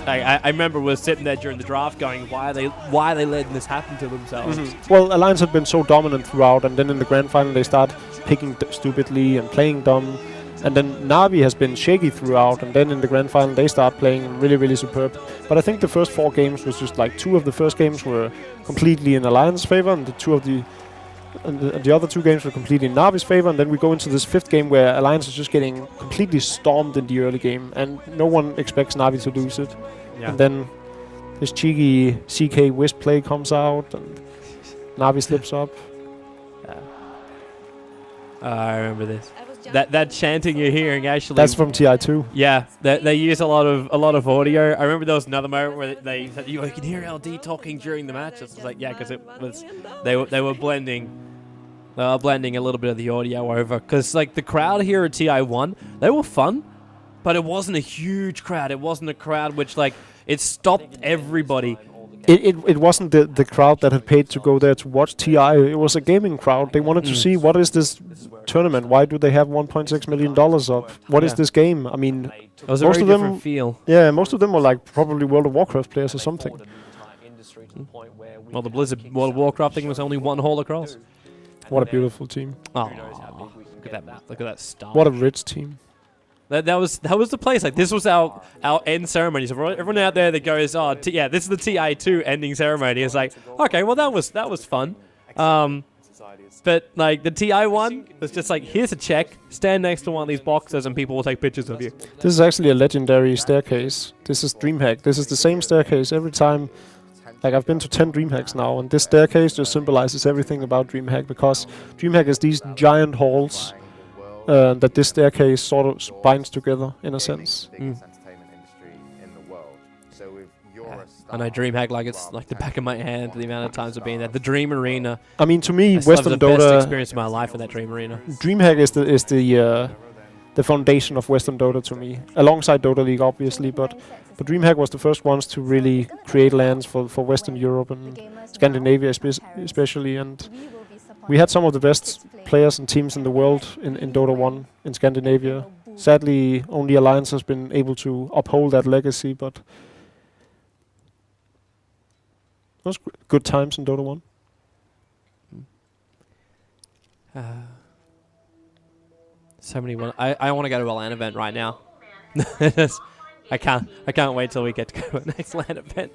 [SPEAKER 1] I remember we were sitting there during the draft going, why are they letting this happen to themselves?
[SPEAKER 2] Well, Alliance had been so dominant throughout, and then in the grand final they start picking stupidly and playing dumb. And then Navi has been shaky throughout, and then in the grand final they start playing really, really superb. But I think the first 4 games was just like 2 of the first games were completely in Alliance's favor, and the other 2 games were completely in Navi's favor, and then we go into this 5th game where Alliance is just getting completely stormed in the early game, and no one expects Navi to lose it.
[SPEAKER 1] Yeah.
[SPEAKER 2] And then this cheeky CK Wisp play comes out, and Navi slips up.
[SPEAKER 1] I remember this. That chanting you're hearing actually.
[SPEAKER 2] That's from TI2.
[SPEAKER 1] Yeah, they use a lot of audio. I remember there was another moment where they said you can hear LD talking during the match. It's like, yeah, because it was they were blending a little bit of the audio over, because like the crowd here at TI1, they were fun, but it wasn't a huge crowd. It wasn't a crowd which like it stopped everybody.
[SPEAKER 2] It wasn't the crowd that had paid to go there to watch TI. It was a gaming crowd. They wanted to see, what is this tournament? Why do they have $1.6 million up? What is this game? I mean,
[SPEAKER 1] it was a very different feel.
[SPEAKER 2] Yeah, most of them were like probably World of Warcraft players or something.
[SPEAKER 1] Well, the Blizzard World of Warcraft thing was only 1 hole across.
[SPEAKER 2] What a beautiful team.
[SPEAKER 1] Oh, look at that star.
[SPEAKER 2] What a rich team.
[SPEAKER 1] That was the place. Like, this was our end ceremony. So everyone out there that goes, oh yeah, this is the TI2 ending ceremony. It's like, okay, well that was fun. But like the TI1 was just like, here's a check. Stand next to one of these boxes, and people will take pictures of you.
[SPEAKER 2] This is actually a legendary staircase. This is DreamHack. This is the same staircase every time like I've been to 10 DreamHacks now, and this staircase just symbolizes everything about DreamHack, because DreamHack is these giant halls that this staircase sort of binds together in a sense.
[SPEAKER 1] I know DreamHack like it's like the back of my hand. The amount of times I've been there. The Dream Arena.
[SPEAKER 2] I mean, to me,
[SPEAKER 1] I still have
[SPEAKER 2] Western
[SPEAKER 1] the best
[SPEAKER 2] Dota
[SPEAKER 1] experience of my life in that Dream Arena.
[SPEAKER 2] DreamHack is the foundation of Western Dota to me, alongside Dota League, obviously. But DreamHack was the first ones to really create lands for Western Europe and Scandinavia, especially. And we had some of the best players and teams in the world in Dota 1 in Scandinavia. Sadly, only Alliance has been able to uphold that legacy, but it was good times in Dota 1.
[SPEAKER 1] So many. I want to go to a LAN event right now. I can't wait till we get to go to the next LAN event.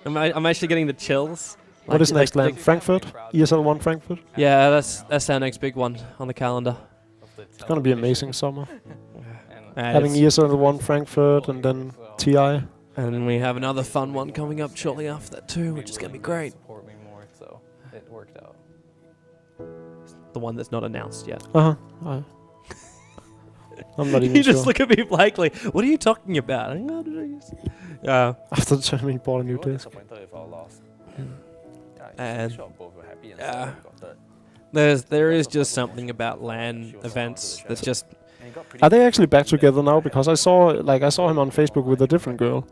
[SPEAKER 1] I'm actually getting the chills.
[SPEAKER 2] What is next LAN? Frankfurt? ESL 1 Frankfurt?
[SPEAKER 1] Yeah, that's our next big one on the calendar.
[SPEAKER 2] It's gonna be amazing summer.
[SPEAKER 1] Having
[SPEAKER 2] ESL 1 Frankfurt and then TI.
[SPEAKER 1] And we have another fun one coming up shortly after that too, which is going to be great.
[SPEAKER 7] Support me more, so it worked out.
[SPEAKER 1] The one that's not announced yet.
[SPEAKER 2] I'm not even
[SPEAKER 1] You
[SPEAKER 2] sure.
[SPEAKER 1] just look at me blankly. What are you talking about?
[SPEAKER 2] After the tournament, he bought a new disc.
[SPEAKER 1] And there is just something about LAN events that's just.
[SPEAKER 2] Are they actually back together now? Because I saw him on Facebook with a different girl.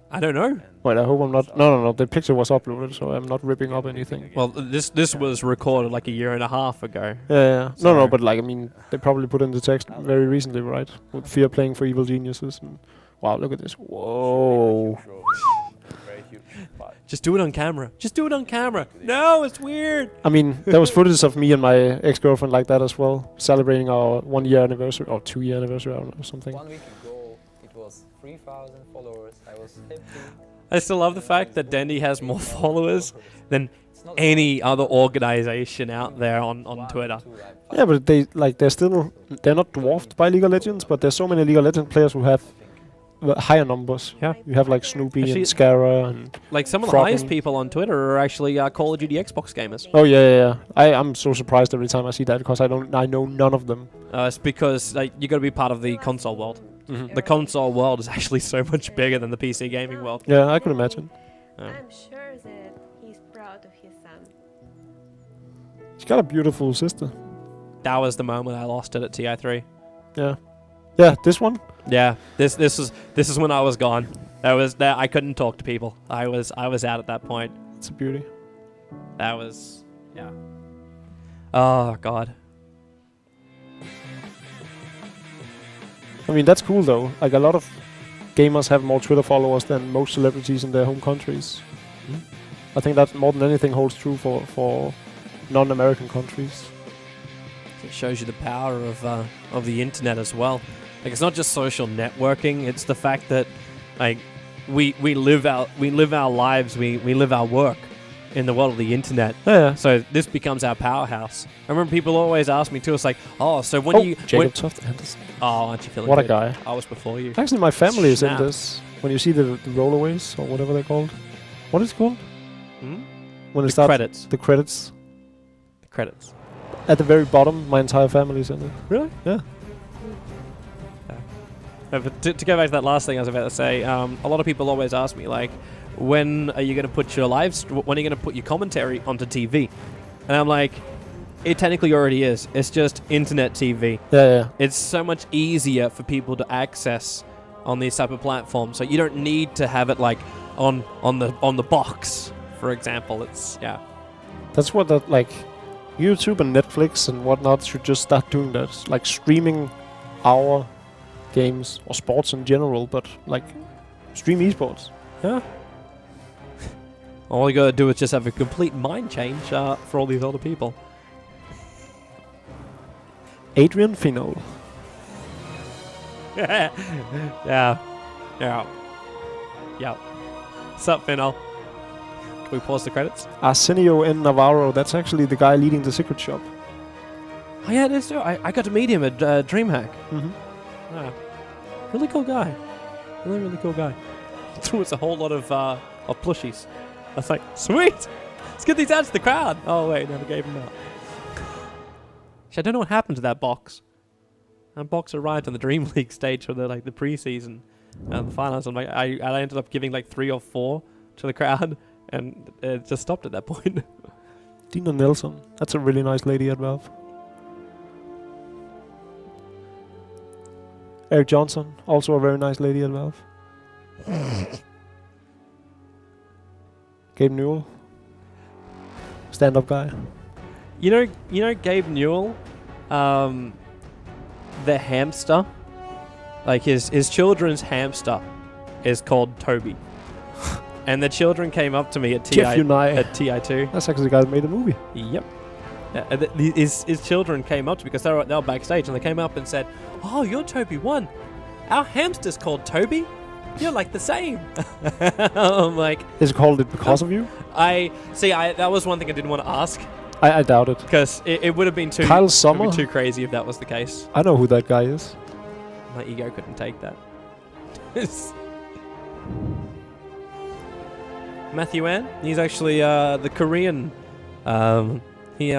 [SPEAKER 1] I don't know.
[SPEAKER 2] Wait, I hope I'm not. No. The picture was uploaded, so I'm not ripping up anything.
[SPEAKER 1] Well, this was recorded like a year and a half ago.
[SPEAKER 2] Yeah. No, but like I mean, they probably put in the text very recently, right? With Fear playing for Evil Geniuses. And wow, look at this. Whoa.
[SPEAKER 1] Just do it on camera. Just do it on camera. No, it's weird.
[SPEAKER 2] I mean, there was footage of me and my ex-girlfriend like that as well, celebrating our 1 year anniversary or 2 year anniversary, I don't know, something.
[SPEAKER 14] 1 week ago, it was 3,000 followers. I was happy.
[SPEAKER 1] I still love the fact that Dendy has more followers than any other organization out there on Twitter.
[SPEAKER 2] Yeah, but they're not dwarfed by League of Legends, but there's so many League of Legends players who have higher numbers.
[SPEAKER 1] Yeah,
[SPEAKER 2] you have like Snoopy
[SPEAKER 1] actually,
[SPEAKER 2] and Scara and
[SPEAKER 1] like some of the highest people on Twitter are actually Call of Duty Xbox gamers.
[SPEAKER 2] Oh yeah. I'm so surprised every time I see that because I know none of them.
[SPEAKER 1] It's because you got to be part of the console world.
[SPEAKER 2] Mm-hmm.
[SPEAKER 1] The console world is actually so much bigger than the PC gaming world.
[SPEAKER 2] Yeah, I could imagine.
[SPEAKER 3] I'm sure that he's proud of his son.
[SPEAKER 2] He's got a beautiful sister.
[SPEAKER 1] That was the moment I lost it at TI3.
[SPEAKER 2] Yeah, this one.
[SPEAKER 1] Yeah, this is when I was gone. I couldn't talk to people. I was out at that point.
[SPEAKER 2] It's a beauty.
[SPEAKER 1] That was Oh God.
[SPEAKER 2] I mean, that's cool though. Like a lot of gamers have more Twitter followers than most celebrities in their home countries.
[SPEAKER 1] Mm.
[SPEAKER 2] I think that more than anything holds true for non-American countries.
[SPEAKER 1] It shows you the power of the internet as well. Like it's not just social networking; it's the fact that like we live our lives, we live our work in the world of the internet.
[SPEAKER 2] Yeah.
[SPEAKER 1] So this becomes our powerhouse. I remember people always ask me too. It's like, oh, so when
[SPEAKER 2] Jacob Toft Anderson.
[SPEAKER 1] Oh, aren't you feeling
[SPEAKER 2] what
[SPEAKER 1] good?
[SPEAKER 2] A guy!
[SPEAKER 1] I was before you.
[SPEAKER 2] Actually, my family is in
[SPEAKER 1] Snap.
[SPEAKER 2] this. When you see the rollaways or whatever they're called, what is it called?
[SPEAKER 1] Hmm?
[SPEAKER 2] When it
[SPEAKER 1] The
[SPEAKER 2] starts,
[SPEAKER 1] credits.
[SPEAKER 2] The credits.
[SPEAKER 1] The credits.
[SPEAKER 2] At the very bottom, my entire family's in it.
[SPEAKER 1] Really?
[SPEAKER 2] Yeah.
[SPEAKER 1] But to go back to that last thing I was about to say, a lot of people always ask me, like, when are you going to put your when are you going to put your commentary onto TV? And I'm like, it technically already is. It's just internet TV.
[SPEAKER 2] Yeah.
[SPEAKER 1] It's so much easier for people to access on these type of platforms. So you don't need to have it like on the box, for example. It's
[SPEAKER 2] That's what YouTube and Netflix and whatnot should just start doing that. Like streaming our games or sports in general, but like stream esports.
[SPEAKER 1] Yeah. All you gotta do is just have a complete mind change for all these other people.
[SPEAKER 2] Adrian Finol.
[SPEAKER 1] Yeah. What's up, Finol? Can we pause the credits?
[SPEAKER 2] Arsenio N. Navarro, that's actually the guy leading the secret shop.
[SPEAKER 1] Oh yeah, it is too. I got to meet him at DreamHack.
[SPEAKER 2] Mm-hmm.
[SPEAKER 1] Yeah. Really cool guy. Really cool guy. Threw us a whole lot of of plushies. I was like, sweet! Let's get these out to the crowd! Oh wait, never gave them out. I don't know what happened to that box. That box arrived on the Dream League stage for the preseason and the finals. I'm like, I ended up giving like 3 or 4 to the crowd, and it just stopped at that point.
[SPEAKER 2] Dina Nelson. That's a really nice lady at Valve. Eric Johnson, also a very nice lady at Valve. Gabe Newell, stand-up guy.
[SPEAKER 1] You know Gabe Newell, the hamster, like his children's hamster is called Toby. And the children came up to me at TI2.
[SPEAKER 2] That's actually the guy that made the movie.
[SPEAKER 1] Yep. His children came up to me because they were backstage, and they came up and said, "Oh, you're TobiWan. Our hamster's called Toby. You're like the same." I'm like,
[SPEAKER 2] is it called it because of you?
[SPEAKER 1] That was one thing I didn't want to ask.
[SPEAKER 2] I doubt it.
[SPEAKER 1] Because it would have been
[SPEAKER 2] Kyle Sommer?
[SPEAKER 1] too crazy if that was the case.
[SPEAKER 2] I know who that guy is.
[SPEAKER 1] My ego couldn't take that. Matthew Ann, he's actually the Korean. He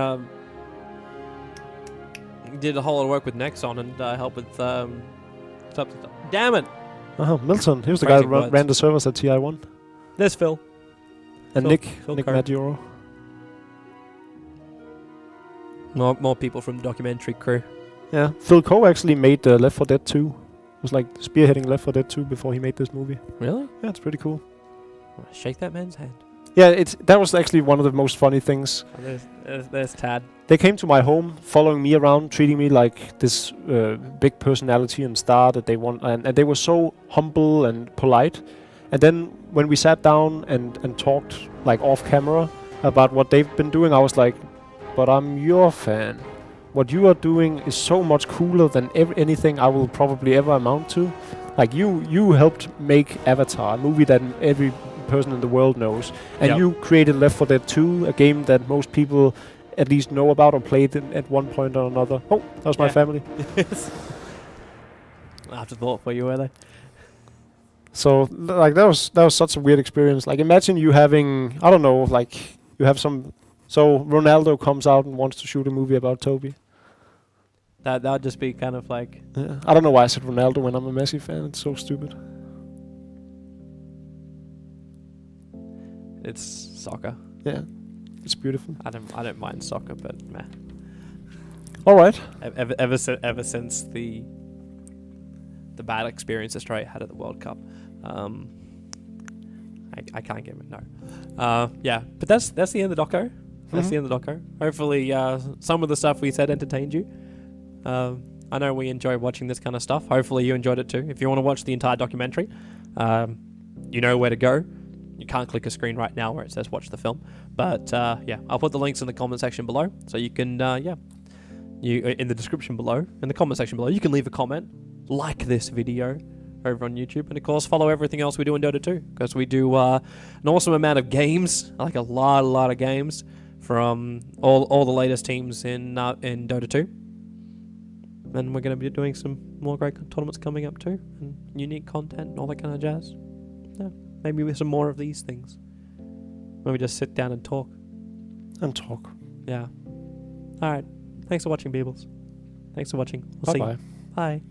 [SPEAKER 1] did a whole lot of work with Nexon and helped with stuff. Damn it!
[SPEAKER 2] Milton. He was the guy that ran the servers at TI1.
[SPEAKER 1] There's Phil.
[SPEAKER 2] And Nick Maggioro.
[SPEAKER 1] More people from the documentary crew.
[SPEAKER 2] Yeah, Phil Coe actually made Left 4 Dead 2. It was like spearheading Left 4 Dead 2 before he made this movie.
[SPEAKER 1] Really?
[SPEAKER 2] Yeah, it's pretty cool.
[SPEAKER 1] Shake that man's hand.
[SPEAKER 2] Yeah, that was actually one of the most funny things.
[SPEAKER 1] Oh, there's Tad.
[SPEAKER 2] They came to my home, following me around, treating me like this big personality and star that they want, and they were so humble and polite. And then when we sat down and talked like off camera about what they've been doing, I was like, "But I'm your fan. What you are doing is so much cooler than anything I will probably ever amount to. Like you helped make Avatar, a movie that every person in the world knows, and you created Left 4 Dead 2, a game that most people at least know about or played at one point or another." Oh, that was my family.
[SPEAKER 1] Afterthought for you, were they?
[SPEAKER 2] So like that was such a weird experience. Like imagine you having, I don't know, like you have some. So Ronaldo comes out and wants to shoot a movie about Toby.
[SPEAKER 1] That would just be kind of like.
[SPEAKER 2] Yeah. I don't know why I said Ronaldo when I'm a Messi fan. It's so stupid.
[SPEAKER 1] It's soccer.
[SPEAKER 2] Yeah, it's beautiful.
[SPEAKER 1] I don't mind soccer, but meh.
[SPEAKER 2] All right.
[SPEAKER 1] Ever since the bad experience Australia had at the World Cup, I can't give it no. Yeah, but that's the end of the doco. That's the end of the doco. Hopefully, some of the stuff we said entertained you. I know we enjoy watching this kind of stuff. Hopefully, you enjoyed it too. If you want to watch the entire documentary, you know where to go. You can't click a screen right now where it says watch the film. But yeah, I'll put the links in the comment section below. So you can, you in the description below, in the comment section below, you can leave a comment, like this video over on YouTube, and of course follow everything else we do in Dota 2, because we do an awesome amount of games, like a lot of games from all the latest teams in Dota 2. And we're going to be doing some more great tournaments coming up too, and unique content and all that kind of jazz. Yeah. Maybe with some more of these things. When we just sit down and talk. Yeah. Alright. Thanks for watching, Beebles. Thanks for watching. We'll see you.
[SPEAKER 2] Bye.
[SPEAKER 1] Bye.